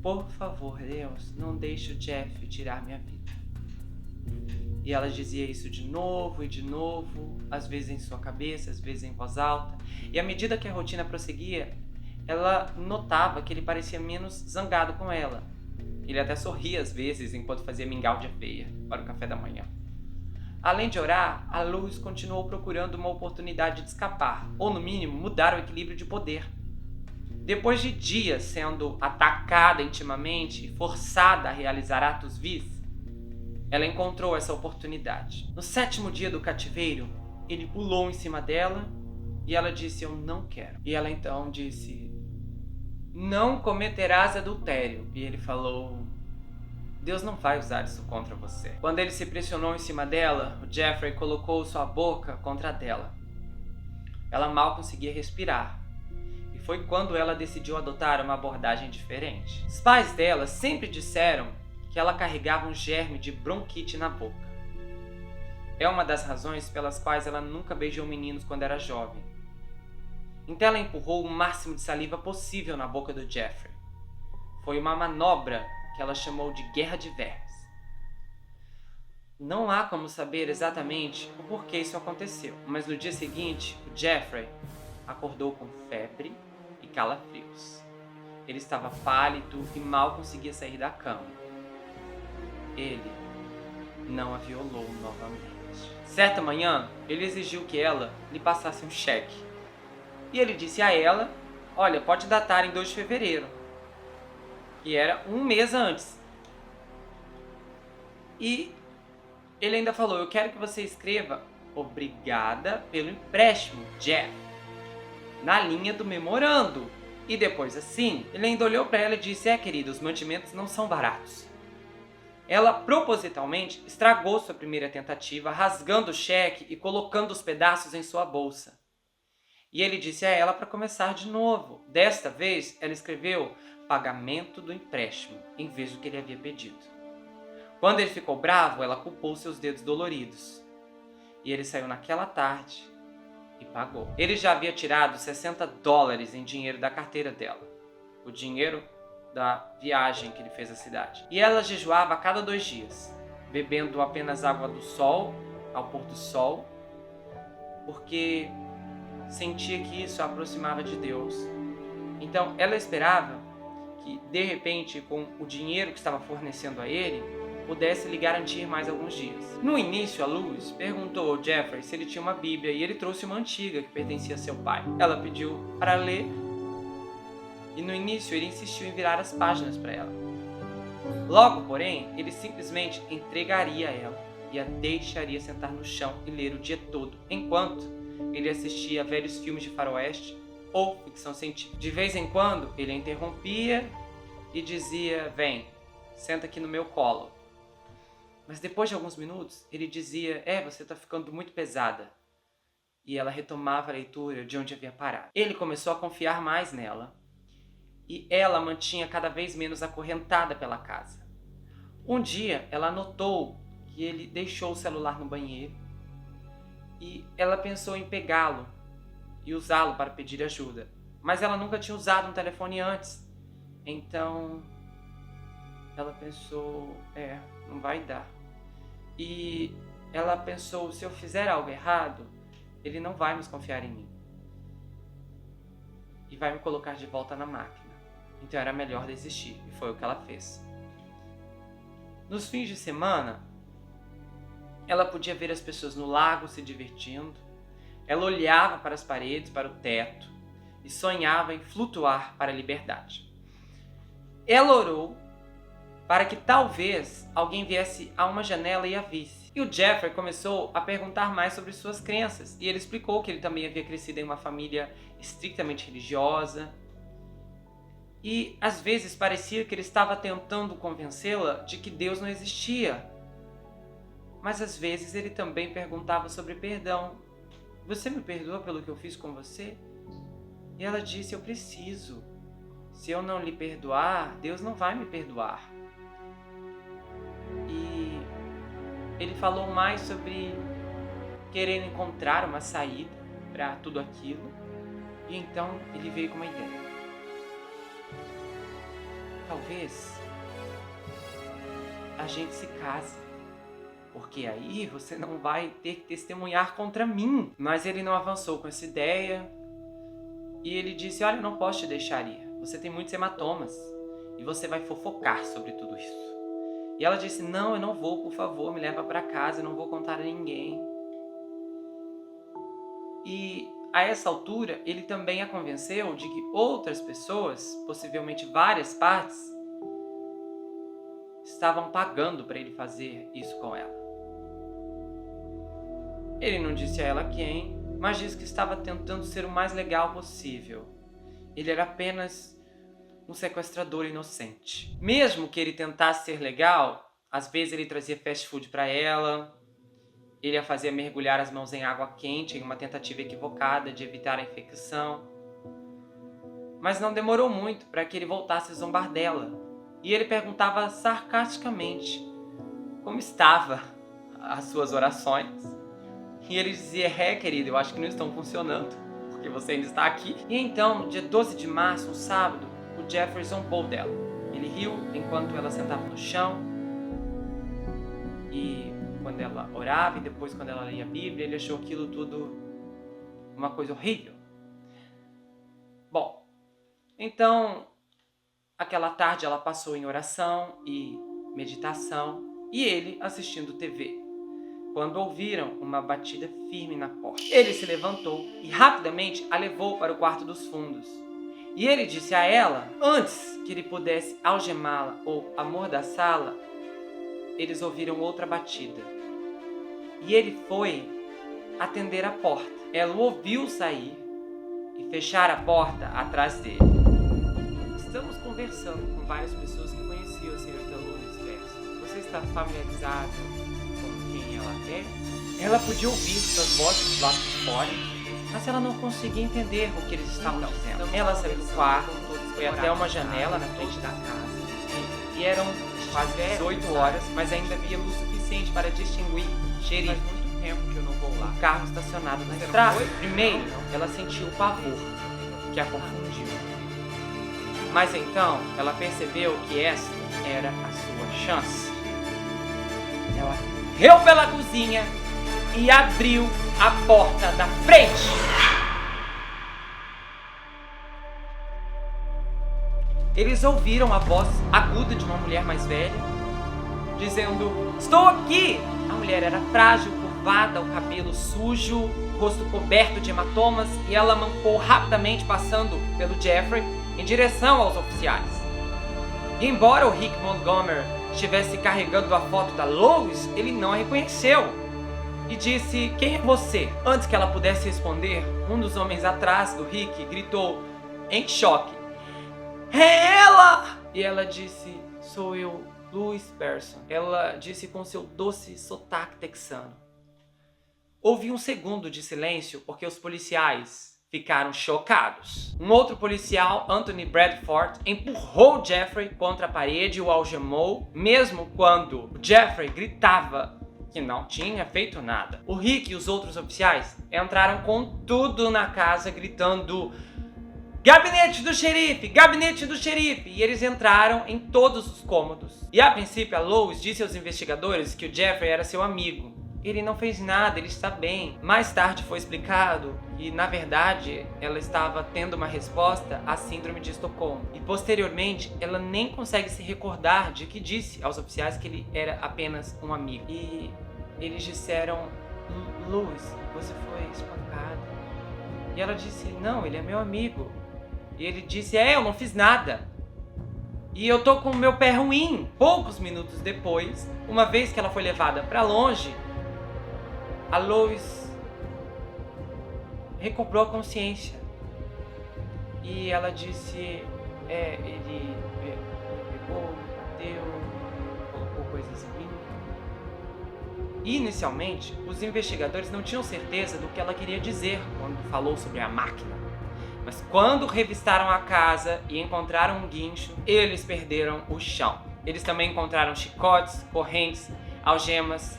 "Por favor, Deus, não deixe o Jeff tirar minha vida." E ela dizia isso de novo e de novo, às vezes em sua cabeça, às vezes em voz alta. E à medida que a rotina prosseguia, ela notava que ele parecia menos zangado com ela. Ele até sorria às vezes enquanto fazia mingau de aveia para o café da manhã. Além de orar, a Lois continuou procurando uma oportunidade de escapar, ou no mínimo mudar o equilíbrio de poder. Depois de dias sendo atacada intimamente e forçada a realizar atos vis, ela encontrou essa oportunidade. No 7º dia do cativeiro, ele pulou em cima dela e ela disse: "Eu não quero." E ela então disse: "Não cometerás adultério." E ele falou: "Deus não vai usar isso contra você." Quando ele se pressionou em cima dela, o Jeffrey colocou sua boca contra a dela. Ela mal conseguia respirar. E foi quando ela decidiu adotar uma abordagem diferente. Os pais dela sempre disseram que ela carregava um germe de bronquite na boca. É uma das razões pelas quais ela nunca beijou meninos quando era jovem. Então ela empurrou o máximo de saliva possível na boca do Jeffrey. Foi uma manobra que ela chamou de guerra de vermes. Não há como saber exatamente o porquê isso aconteceu, mas no dia seguinte, o Jeffrey acordou com febre e calafrios. Ele estava pálido e mal conseguia sair da cama. Ele não a violou novamente. Certa manhã, ele exigiu que ela lhe passasse um cheque. E ele disse a ela: "Olha, pode datar em 2 de fevereiro. Que era um mês antes. E ele ainda falou: "Eu quero que você escreva 'Obrigada pelo empréstimo, Jeff', na linha do memorando." E depois assim, ele ainda olhou para ela e disse: "Querida, os mantimentos não são baratos." Ela propositalmente estragou sua primeira tentativa, rasgando o cheque e colocando os pedaços em sua bolsa. E ele disse a ela para começar de novo. Desta vez, ela escreveu pagamento do empréstimo, em vez do que ele havia pedido. Quando ele ficou bravo, ela culpou seus dedos doloridos. E ele saiu naquela tarde e pagou. Ele já havia tirado $60 em dinheiro da carteira dela. O dinheiro da viagem que ele fez à cidade. E ela jejuava a cada 2 dias, bebendo apenas água do sol, ao pôr do sol, porque sentia que isso a aproximava de Deus. Então ela esperava que, de repente, com o dinheiro que estava fornecendo a ele, pudesse lhe garantir mais alguns dias. No início, a Luz perguntou ao Jeffrey se ele tinha uma Bíblia e ele trouxe uma antiga que pertencia a seu pai. Ela pediu para ler e no início ele insistiu em virar as páginas para ela. Logo, porém, ele simplesmente entregaria a ela e a deixaria sentar no chão e ler o dia todo, enquanto ele assistia a velhos filmes de faroeste ou ficção científica. De vez em quando, ele a interrompia e dizia: "Vem, senta aqui no meu colo." Mas depois de alguns minutos, ele dizia: "Você está ficando muito pesada." E ela retomava a leitura de onde havia parado. Ele começou a confiar mais nela e ela a mantinha cada vez menos acorrentada pela casa. Um dia, ela notou que ele deixou o celular no banheiro e ela pensou em pegá-lo e usá-lo para pedir ajuda. Mas ela nunca tinha usado um telefone antes. Então, ela pensou: não vai dar. E ela pensou: se eu fizer algo errado, ele não vai mais confiar em mim e vai me colocar de volta na máquina. Então era melhor desistir, e foi o que ela fez. Nos fins de semana, ela podia ver as pessoas no lago se divertindo. Ela olhava para as paredes, para o teto, e sonhava em flutuar para a liberdade. Ela orou para que talvez alguém viesse a uma janela e a visse. E o Jeffrey começou a perguntar mais sobre suas crenças, e ele explicou que ele também havia crescido em uma família estritamente religiosa. E às vezes parecia que ele estava tentando convencê-la de que Deus não existia. Mas às vezes ele também perguntava sobre perdão. "Você me perdoa pelo que eu fiz com você?" E ela disse: "Eu preciso. Se eu não lhe perdoar, Deus não vai me perdoar." E ele falou mais sobre querer encontrar uma saída para tudo aquilo. E então ele veio com uma ideia. Talvez a gente se case, porque aí você não vai ter que testemunhar contra mim. Mas ele não avançou com essa ideia. E ele disse: "Olha, eu não posso te deixar ir. Você tem muitos hematomas e você vai fofocar sobre tudo isso." E ela disse: "Não, eu não vou, por favor, me leva para casa, eu não vou contar a ninguém." E a essa altura, ele também a convenceu de que outras pessoas, possivelmente várias partes, estavam pagando para ele fazer isso com ela. Ele não disse a ela quem, mas disse que estava tentando ser o mais legal possível. Ele era apenas um sequestrador inocente. Mesmo que ele tentasse ser legal, às vezes ele trazia fast food para ela, ele a fazia mergulhar as mãos em água quente em uma tentativa equivocada de evitar a infecção. Mas não demorou muito para que ele voltasse a zombar dela. E ele perguntava sarcasticamente como estava as suas orações. E ele dizia: querido, eu acho que não estão funcionando, porque você ainda está aqui." E então, no dia 12 de março, um sábado, o Jeffrey zombou dela. Ele riu enquanto ela sentava no chão. E quando ela orava e depois quando ela lia a Bíblia, ele achou aquilo tudo uma coisa horrível. Bom, então, aquela tarde ela passou em oração e meditação e ele assistindo TV, quando ouviram uma batida firme na porta. Ele se levantou e rapidamente a levou para o quarto dos fundos. E ele disse a ela, antes que ele pudesse algemá-la ou amordaçá-la, eles ouviram outra batida. E ele foi atender a porta. Ela o ouviu sair e fechar a porta atrás dele. Estamos conversando com várias pessoas que conheciam a senhorita Lourdes Verso. Você está familiarizado com quem ela é? Ela podia ouvir suas vozes lá de fora mas ela não conseguia entender o que eles estavam dizendo. Ela saiu do quarto, foi até uma janela na frente da casa e eram quase 18 horas, mas ainda havia luz suficiente para distinguir xerife. Faz muito tempo que eu não vou lá. O carro estacionado na estrada. Primeiro, ela sentiu o pavor, que a confundiu. Mas então, ela percebeu que esta era a sua chance. Ela correu pela cozinha e abriu a porta da frente. Eles ouviram a voz aguda de uma mulher mais velha, dizendo: "Estou aqui!" A mulher era frágil, curvada, o cabelo sujo, o rosto coberto de hematomas, e ela mancou rapidamente, passando pelo Jeffrey em direção aos oficiais. E embora o Rick Montgomery estivesse carregando a foto da Lois, ele não a reconheceu e disse: "Quem é você?" Antes que ela pudesse responder, um dos homens atrás do Rick gritou em choque: "É ela!" E ela disse: "Sou eu, Louis Pearson." Ela disse com seu doce sotaque texano. Houve um segundo de silêncio porque os policiais ficaram chocados. Um outro policial, Anthony Bradford, empurrou Jeffrey contra a parede e o algemou, mesmo quando Jeffrey gritava que não tinha feito nada. O Rick e os outros oficiais entraram com tudo na casa, gritando: "Gabinete do xerife! Gabinete do xerife!" E eles entraram em todos os cômodos. E a princípio a Lois disse aos investigadores que o Jeffrey era seu amigo. Ele não fez nada, ele está bem. Mais tarde foi explicado que, na verdade, ela estava tendo uma resposta à síndrome de Estocolmo. E posteriormente, ela nem consegue se recordar de que disse aos oficiais que ele era apenas um amigo. E eles disseram: "Louis, você foi espancada." E ela disse: "Não, ele é meu amigo." E ele disse: "Eu não fiz nada. E eu tô com o meu pé ruim." Poucos minutos depois, uma vez que ela foi levada para longe, a Lois recobrou a consciência. E ela disse: ele pegou, bateu, colocou coisas em mim." E inicialmente, os investigadores não tinham certeza do que ela queria dizer quando falou sobre a máquina. Mas quando revistaram a casa e encontraram um guincho, eles perderam o chão. Eles também encontraram chicotes, correntes, algemas,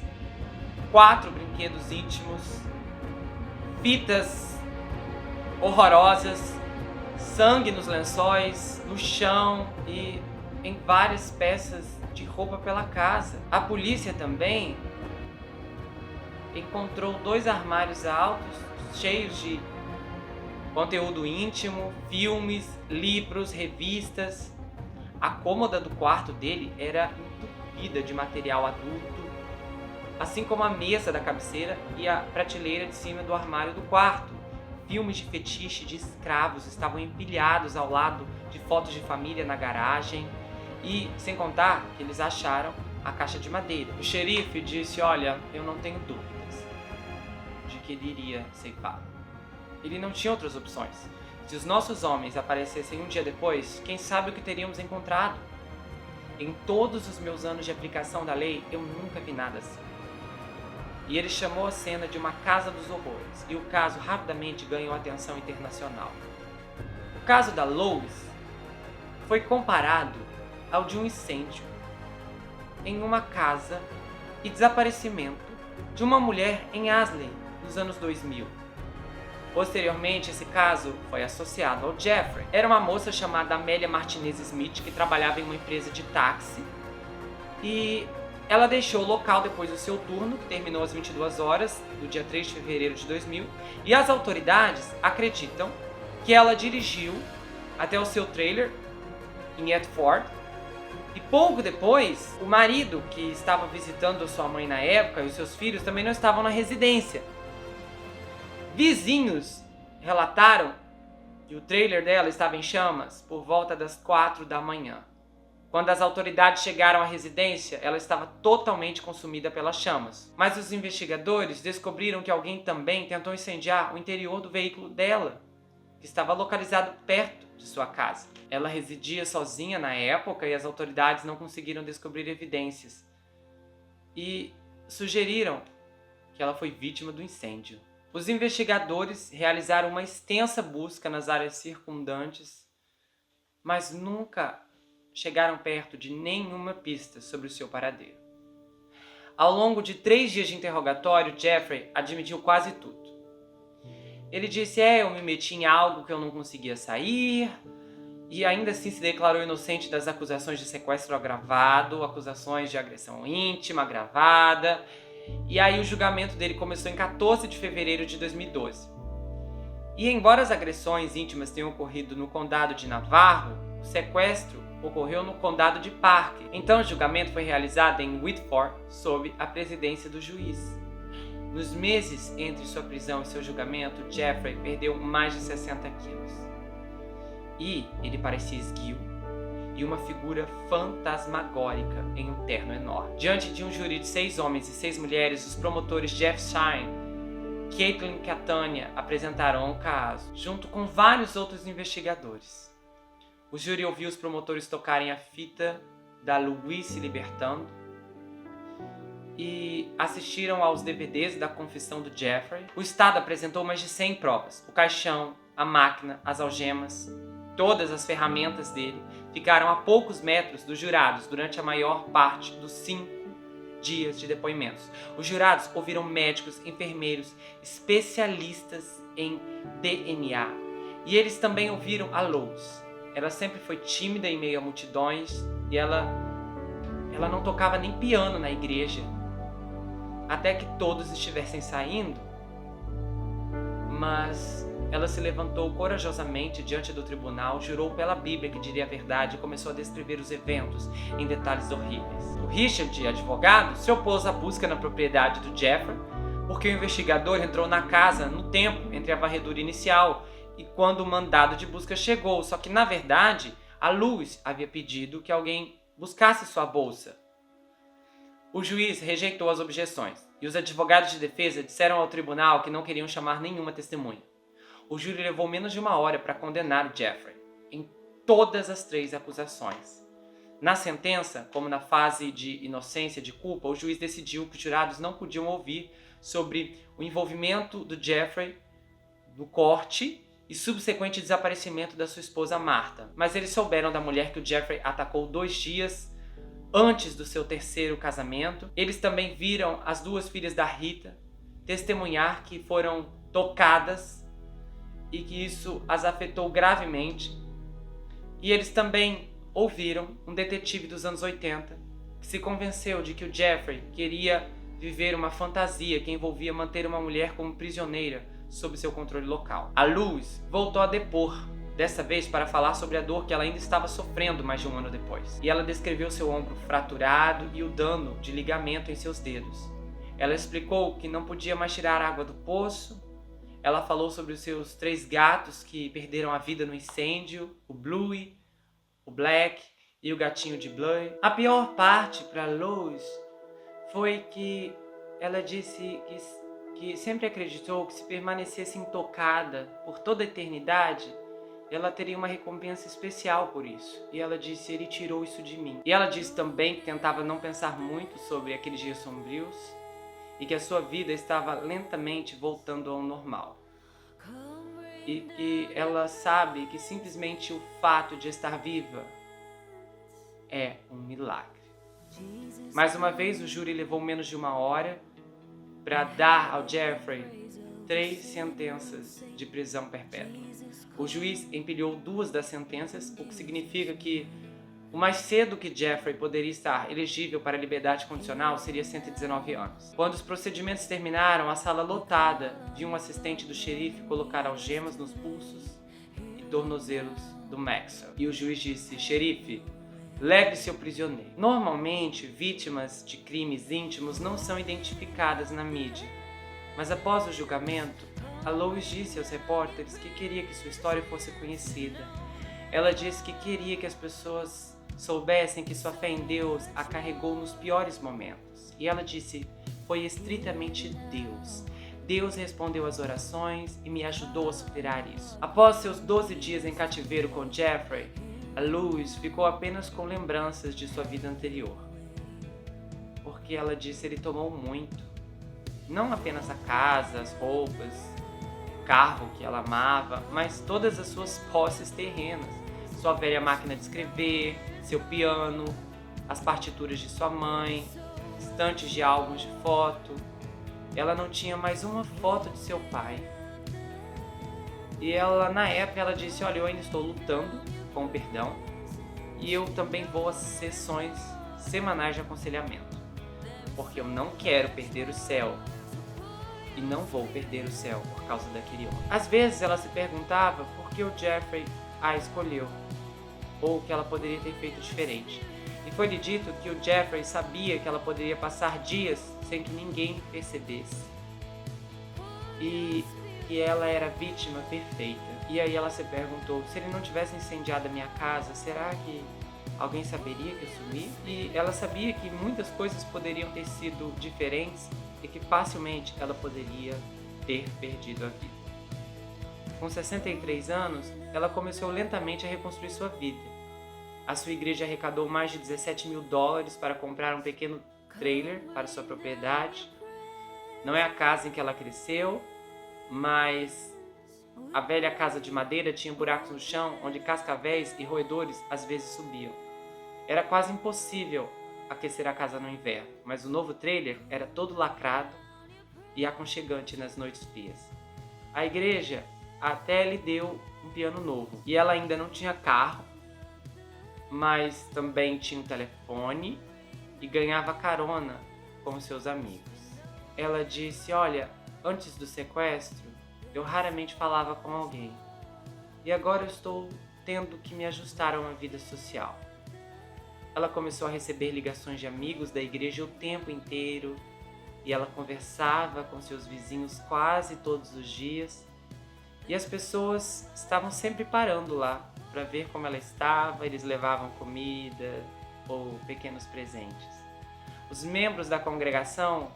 4 brinquedos íntimos, fitas horrorosas, sangue nos lençóis, no chão e em várias peças de roupa pela casa. A polícia também encontrou 2 armários altos cheios de conteúdo íntimo, filmes, livros, revistas. A cômoda do quarto dele era entupida de material adulto, assim como a mesa da cabeceira e a prateleira de cima do armário do quarto. Filmes de fetiche de escravos estavam empilhados ao lado de fotos de família na garagem. E sem contar que eles acharam a caixa de madeira. O xerife disse: "Olha, eu não tenho dúvidas de que ele iria ceifar. Ele não tinha outras opções. Se os nossos homens aparecessem um dia depois, quem sabe o que teríamos encontrado? Em todos os meus anos de aplicação da lei, eu nunca vi nada assim." E ele chamou a cena de uma casa dos horrores, e o caso rapidamente ganhou atenção internacional. O caso da Lois foi comparado ao de um incêndio em uma casa e desaparecimento de uma mulher em Asley, nos anos 2000. Posteriormente, esse caso foi associado ao Jeffrey. Era uma moça chamada Amélia Martinez Smith, que trabalhava em uma empresa de táxi, e ela deixou o local depois do seu turno, que terminou às 22 horas, do dia 3 de fevereiro de 2000, e as autoridades acreditam que ela dirigiu até o seu trailer em Edford, e pouco depois, o marido, que estava visitando sua mãe na época, e os seus filhos também não estavam na residência. Vizinhos relataram que o trailer dela estava em chamas por volta das 4 da manhã. Quando as autoridades chegaram à residência, ela estava totalmente consumida pelas chamas. Mas os investigadores descobriram que alguém também tentou incendiar o interior do veículo dela, que estava localizado perto de sua casa. Ela residia sozinha na época e as autoridades não conseguiram descobrir evidências. E sugeriram que ela foi vítima do incêndio. Os investigadores realizaram uma extensa busca nas áreas circundantes, mas nunca chegaram perto de nenhuma pista sobre o seu paradeiro. Ao longo de 3 dias de interrogatório, Jeffrey admitiu quase tudo. Ele disse, eu me meti em algo que eu não conseguia sair, e ainda assim se declarou inocente das acusações de sequestro agravado, acusações de agressão íntima agravada. E aí o julgamento dele começou em 14 de fevereiro de 2012. E embora as agressões íntimas tenham ocorrido no condado de Navarro, o sequestro ocorreu no condado de Park. Então o julgamento foi realizado em Whitford, sob a presidência do juiz. Nos meses entre sua prisão e seu julgamento, Jeffrey perdeu mais de 60 quilos. E ele parecia esguio e uma figura fantasmagórica em um terno enorme. Diante de um júri de 6 homens e 6 mulheres, os promotores Jeff Shine e Caitlin Catania apresentaram o caso, junto com vários outros investigadores. O júri ouviu os promotores tocarem a fita da Louis se libertando e assistiram aos DVDs da confissão do Jeffrey. O Estado apresentou mais de 100 provas. O caixão, a máquina, as algemas, todas as ferramentas dele ficaram a poucos metros dos jurados durante a maior parte dos 5 dias de depoimentos. Os jurados ouviram médicos, enfermeiros, especialistas em DNA. E eles também ouviram a Louis. Ela sempre foi tímida em meio a multidões e ela não tocava nem piano na igreja. Até que todos estivessem saindo, mas ela se levantou corajosamente diante do tribunal, jurou pela Bíblia que diria a verdade e começou a descrever os eventos em detalhes horríveis. O Richard, advogado, se opôs à busca na propriedade do Jeffrey, porque o investigador entrou na casa no tempo entre a varredura inicial e quando o mandado de busca chegou, só que na verdade a Louis havia pedido que alguém buscasse sua bolsa. O juiz rejeitou as objeções e os advogados de defesa disseram ao tribunal que não queriam chamar nenhuma testemunha. O júri levou menos de 1 hora para condenar o Jeffrey em todas as 3 acusações. Na sentença, como na fase de inocência e de culpa, o juiz decidiu que os jurados não podiam ouvir sobre o envolvimento do Jeffrey no corte e subsequente desaparecimento da sua esposa Martha. Mas eles souberam da mulher que o Jeffrey atacou 2 dias antes do seu 3º casamento. Eles também viram as 2 filhas da Rita testemunhar que foram tocadas e que isso as afetou gravemente. E eles também ouviram um detetive dos anos 80 que se convenceu de que o Jeffrey queria viver uma fantasia que envolvia manter uma mulher como prisioneira sob seu controle local. A Louis voltou a depor, dessa vez para falar sobre a dor que ela ainda estava sofrendo mais de 1 ano depois. E ela descreveu seu ombro fraturado e o dano de ligamento em seus dedos. Ela explicou que não podia mais tirar água do poço. Ela falou sobre os seus 3 gatos que perderam a vida no incêndio, o Bluey, o Black e o gatinho de Bluey. A pior parte para Louis foi que ela disse que sempre acreditou que se permanecesse intocada por toda a eternidade, ela teria uma recompensa especial por isso. E ela disse, ele tirou isso de mim. E ela disse também que tentava não pensar muito sobre aqueles dias sombrios e que a sua vida estava lentamente voltando ao normal. E que ela sabe que simplesmente o fato de estar viva é um milagre. Mais uma vez, o júri levou menos de 1 hora para dar ao Jeffrey 3 sentenças de prisão perpétua. O juiz empilhou 2 das sentenças, o que significa que o mais cedo que Jeffrey poderia estar elegível para a liberdade condicional seria 119 anos. Quando os procedimentos terminaram, a sala lotada viu um assistente do xerife colocar algemas nos pulsos e tornozelos do Maxwell. E o juiz disse, xerife, leve seu prisioneiro. Normalmente, vítimas de crimes íntimos não são identificadas na mídia. Mas após o julgamento, a Louis disse aos repórteres que queria que sua história fosse conhecida. Ela disse que queria que as pessoas soubessem que sua fé em Deus a carregou nos piores momentos. E ela disse, foi estritamente Deus. Deus respondeu às orações e me ajudou a superar isso. Após seus 12 dias em cativeiro com Jeffrey, a Louis ficou apenas com lembranças de sua vida anterior. Porque ela disse, ele tomou muito, Não apenas a casa, as roupas, o carro que ela amava, mas todas as suas posses terrenas. Sua velha máquina de escrever, seu piano, as partituras de sua mãe, estantes de álbuns de foto. Ela não tinha mais uma foto de seu pai. E ela, na época, ela disse: olha, eu ainda estou lutando com o perdão e eu também vou às sessões semanais de aconselhamento, porque eu não quero perder o céu e não vou perder o céu por causa daquele homem. Às vezes ela se perguntava por que o Jeffrey a escolheu, ou o que ela poderia ter feito diferente. E foi-lhe dito que o Jeffrey sabia que ela poderia passar dias sem que ninguém percebesse. E que ela era a vítima perfeita. E aí ela se perguntou: se ele não tivesse incendiado a minha casa, será que alguém saberia que eu sumi? E ela sabia que muitas coisas poderiam ter sido diferentes e que facilmente ela poderia ter perdido a vida. Com 63 anos, ela começou lentamente a reconstruir sua vida. A sua igreja arrecadou mais de $17 mil para comprar um pequeno trailer para sua propriedade. Não é a casa em que ela cresceu, mas a velha casa de madeira tinha buracos no chão onde cascavéis e roedores às vezes subiam. Era quase impossível aquecer a casa no inverno, mas o novo trailer era todo lacrado e aconchegante nas noites frias. A igreja até lhe deu um piano novo e ela ainda não tinha carro, mas também tinha um telefone e ganhava carona com seus amigos. Ela disse: olha, antes do sequestro, eu raramente falava com alguém. E agora eu estou tendo que me ajustar a uma vida social. Ela começou a receber ligações de amigos da igreja o tempo inteiro. E ela conversava com seus vizinhos quase todos os dias. E as pessoas estavam sempre parando lá para ver como ela estava. Eles levavam comida ou pequenos presentes. Os membros da congregação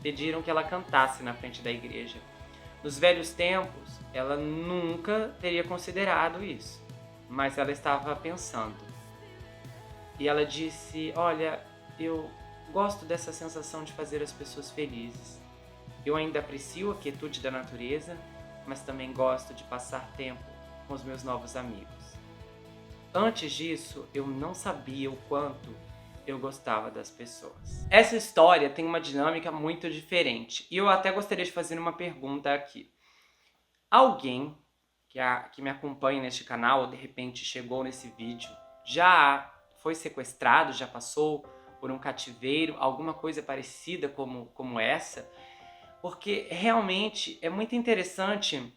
pediram que ela cantasse na frente da igreja. Nos velhos tempos, ela nunca teria considerado isso, mas ela estava pensando. E ela disse: olha, eu gosto dessa sensação de fazer as pessoas felizes. Eu ainda aprecio a quietude da natureza, mas também gosto de passar tempo com os meus novos amigos. Antes disso, eu não sabia o quanto eu gostava das pessoas. Essa história tem uma dinâmica muito diferente e eu até gostaria de fazer uma pergunta aqui. Alguém que me acompanha neste canal ou de repente chegou nesse vídeo já foi sequestrado, já passou por um cativeiro, alguma coisa parecida como essa? Porque realmente é muito interessante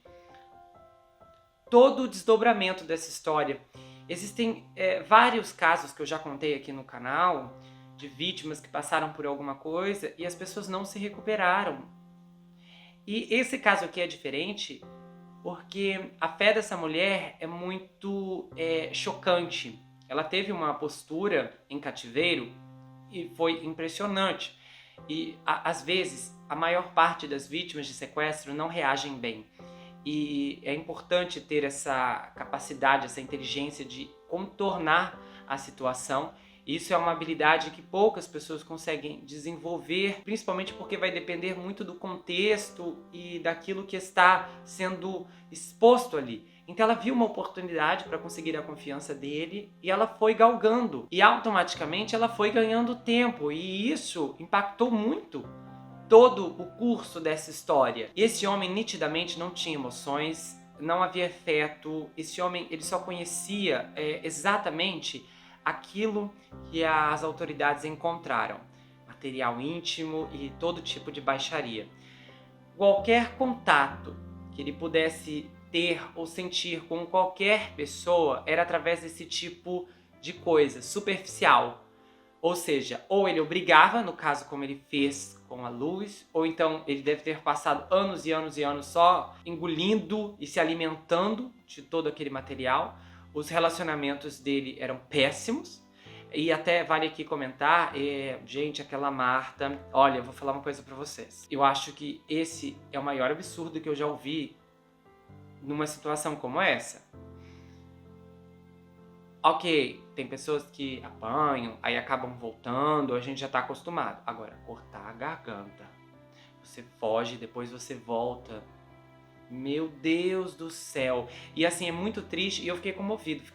todo o desdobramento dessa história. Existem vários casos que eu já contei aqui no canal de vítimas que passaram por alguma coisa e as pessoas não se recuperaram. E esse caso aqui é diferente porque a fé dessa mulher é muito chocante. Ela teve uma postura em cativeiro e foi impressionante. E às vezes a maior parte das vítimas de sequestro não reagem bem. E é importante ter essa capacidade, essa inteligência de contornar a situação. Isso é uma habilidade que poucas pessoas conseguem desenvolver, principalmente porque vai depender muito do contexto e daquilo que está sendo exposto ali. Então ela viu uma oportunidade para conseguir a confiança dele e ela foi galgando. E automaticamente ela foi ganhando tempo e isso impactou muito todo o curso dessa história. E esse homem nitidamente não tinha emoções, não havia afeto. Esse homem ele só conhecia exatamente aquilo que as autoridades encontraram. Material íntimo e todo tipo de baixaria. Qualquer contato que ele pudesse ter ou sentir com qualquer pessoa era através desse tipo de coisa, superficial. Ou seja, ou ele obrigava, no caso como ele fez com a Luz, ou então ele deve ter passado anos e anos e anos só engolindo e se alimentando de todo aquele material. Os relacionamentos dele eram péssimos. E até vale aqui comentar, gente, aquela Marta, olha, eu vou falar uma coisa pra vocês. Eu acho que esse é o maior absurdo que eu já ouvi numa situação como essa. Ok, tem pessoas que apanham, aí acabam voltando, a gente já tá acostumado. Agora, cortar a garganta, você foge, depois você volta. Meu Deus do céu. E assim, é muito triste e eu fiquei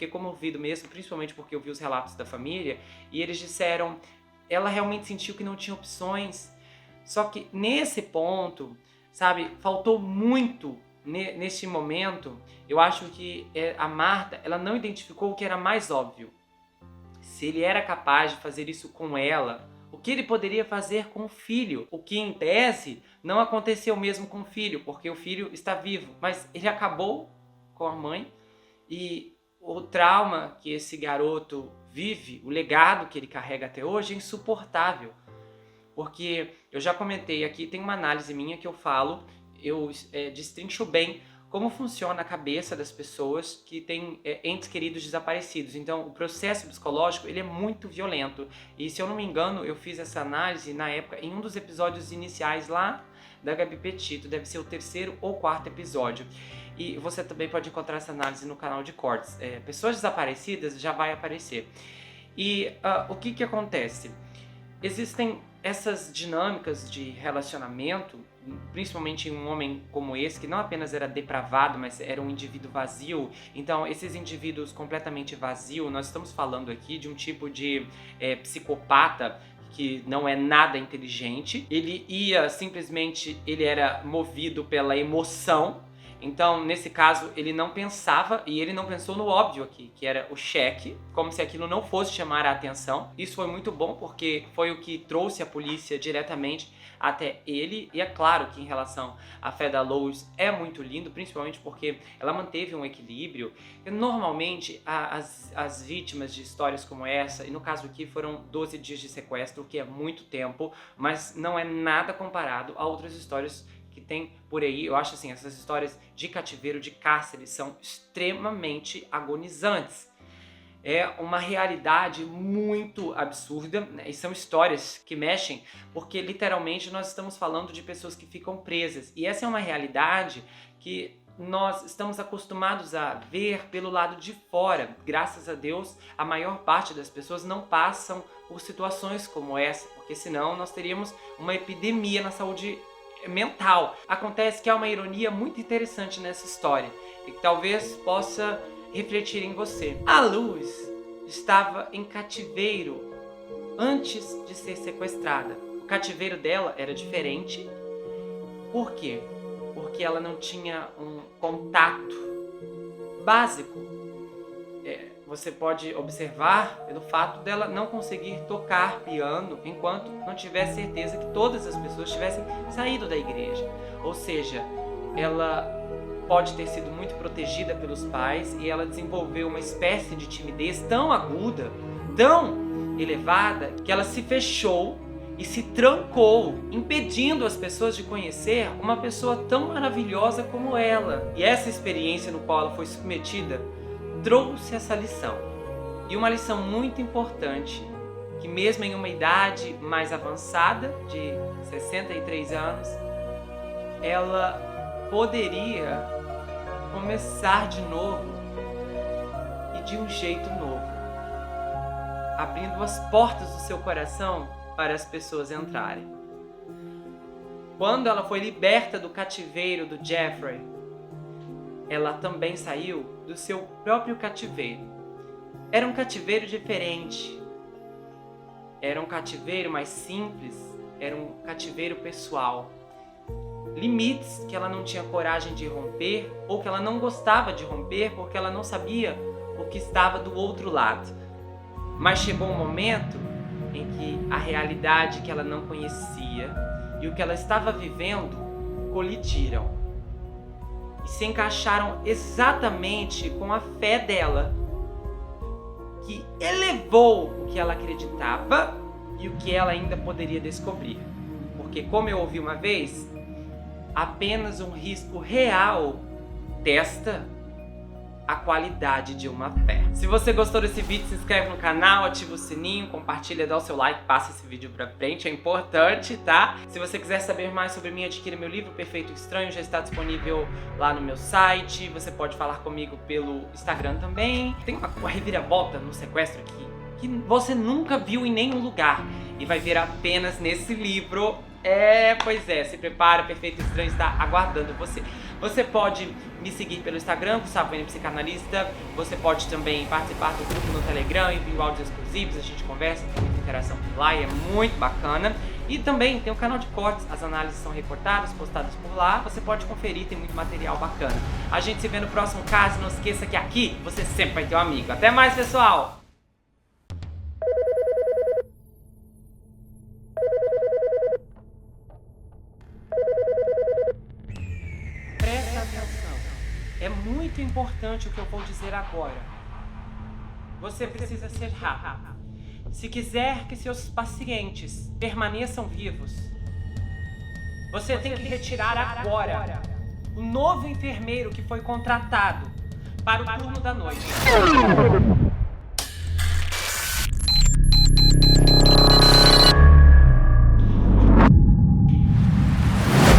comovido mesmo, principalmente porque eu vi os relatos da família e eles disseram, ela realmente sentiu que não tinha opções. Só que nesse ponto, sabe, faltou muito nesse momento. Eu acho que a Marta, ela não identificou o que era mais óbvio. Se ele era capaz de fazer isso com ela, o que ele poderia fazer com o filho? O que, em tese, não aconteceu mesmo com o filho, porque o filho está vivo. Mas ele acabou com a mãe e o trauma que esse garoto vive, o legado que ele carrega até hoje é insuportável. Porque eu já comentei aqui, tem uma análise minha que eu falo, eu destrincho bem como funciona a cabeça das pessoas que têm entes queridos desaparecidos. Então, o processo psicológico, ele é muito violento. E, se eu não me engano, eu fiz essa análise na época, em um dos episódios iniciais lá da Gabi Petito. Deve ser o 3º ou 4º episódio. E você também pode encontrar essa análise no canal de cortes. Pessoas desaparecidas já vai aparecer. E o que acontece? Existem essas dinâmicas de relacionamento, principalmente em um homem como esse, que não apenas era depravado, mas era um indivíduo vazio. Então, esses indivíduos completamente vazios, nós estamos falando aqui de um tipo de psicopata que não é nada inteligente. Ele era movido pela emoção. Então, nesse caso, ele não pensava, e ele não pensou no óbvio aqui, que era o cheque, como se aquilo não fosse chamar a atenção. Isso foi muito bom, porque foi o que trouxe a polícia diretamente até ele. E é claro que em relação à fé da Lois é muito lindo, principalmente porque ela manteve um equilíbrio. E, normalmente, as vítimas de histórias como essa, e no caso aqui foram 12 dias de sequestro, que é muito tempo, mas não é nada comparado a outras histórias que tem por aí. Eu acho assim, essas histórias de cativeiro, de cárcere, são extremamente agonizantes. É uma realidade muito absurda, né? E são histórias que mexem, porque literalmente nós estamos falando de pessoas que ficam presas. E essa é uma realidade que nós estamos acostumados a ver pelo lado de fora. Graças a Deus, a maior parte das pessoas não passam por situações como essa, porque senão nós teríamos uma epidemia na saúde mental. Acontece que há uma ironia muito interessante nessa história e que talvez possa refletir em você. A Luz estava em cativeiro antes de ser sequestrada. O cativeiro dela era diferente. Por quê? Porque ela não tinha um contato básico. Você pode observar pelo fato dela não conseguir tocar piano enquanto não tiver certeza que todas as pessoas tivessem saído da igreja. Ou seja, ela pode ter sido muito protegida pelos pais e ela desenvolveu uma espécie de timidez tão aguda, tão elevada, que ela se fechou e se trancou, impedindo as pessoas de conhecer uma pessoa tão maravilhosa como ela. E essa experiência no qual ela foi submetida trouxe essa lição. E uma lição muito importante, que mesmo em uma idade mais avançada, de 63 anos, ela poderia começar de novo e de um jeito novo, abrindo as portas do seu coração para as pessoas entrarem. Quando ela foi liberta do cativeiro do Jeffrey, ela também saiu do seu próprio cativeiro. Era um cativeiro diferente. Era um cativeiro mais simples. Era um cativeiro pessoal. Limites que ela não tinha coragem de romper, ou que ela não gostava de romper, porque ela não sabia o que estava do outro lado. Mas chegou um momento em que a realidade que ela não conhecia e o que ela estava vivendo colidiram. E se encaixaram exatamente com a fé dela, que elevou o que ela acreditava e o que ela ainda poderia descobrir. Porque, como eu ouvi uma vez, apenas um risco real testa a qualidade de uma fé. Se você gostou desse vídeo, se inscreve no canal, ativa o sininho, compartilha, dá o seu like, passa esse vídeo pra frente, é importante, tá? Se você quiser saber mais sobre mim, adquira meu livro Perfeito Estranho, já está disponível lá no meu site. Você pode falar comigo pelo Instagram também. Tem uma reviravolta no sequestro aqui que você nunca viu em nenhum lugar e vai ver apenas nesse livro. Pois é, se prepara, Perfeito Estranho está aguardando você. Você pode me seguir pelo Instagram, Gustavo N Psicanalista. Você pode também participar do grupo no Telegram, envio áudios exclusivos, a gente conversa, tem muita interação por lá e é muito bacana. E também tem o canal de cortes, as análises são recortadas, postadas por lá. Você pode conferir, tem muito material bacana. A gente se vê no próximo caso, não esqueça que aqui você sempre vai ter um amigo. Até mais, pessoal! Presta atenção. É muito importante o que eu vou dizer agora. Você precisa ser rápido. Se quiser que seus pacientes permaneçam vivos, você tem que retirar agora o novo enfermeiro que foi contratado para o turno da noite.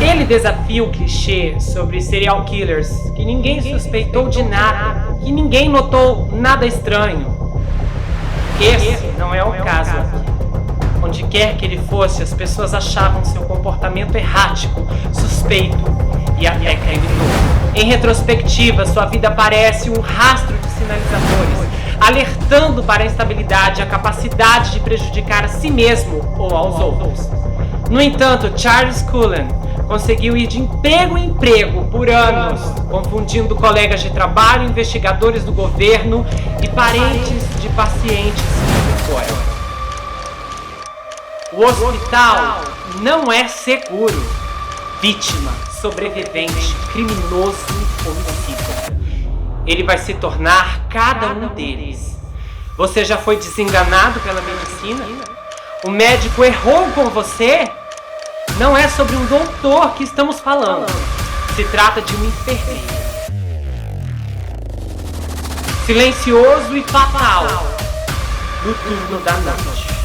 Ele desafia o clichê sobre serial killers, que ninguém suspeitou de nada, que ninguém notou nada estranho. Esse não é o caso aqui. Onde quer que ele fosse, as pessoas achavam seu comportamento errático, suspeito e até criminoso. Em retrospectiva, sua vida parece um rastro de sinalizadores, alertando para a instabilidade e a capacidade de prejudicar a si mesmo ou aos outros. No entanto, Charles Cullen conseguiu ir de emprego em emprego por anos, confundindo colegas de trabalho, investigadores do governo e parentes de pacientes de fora. O hospital não é seguro. Vítima, sobrevivente, criminoso, homicida. Ele vai se tornar cada um deles. Você já foi desenganado pela medicina? O médico errou com você? Não é sobre um doutor que estamos falando. Se trata de um enfermeiro. Silencioso e fatal. No turno da noite.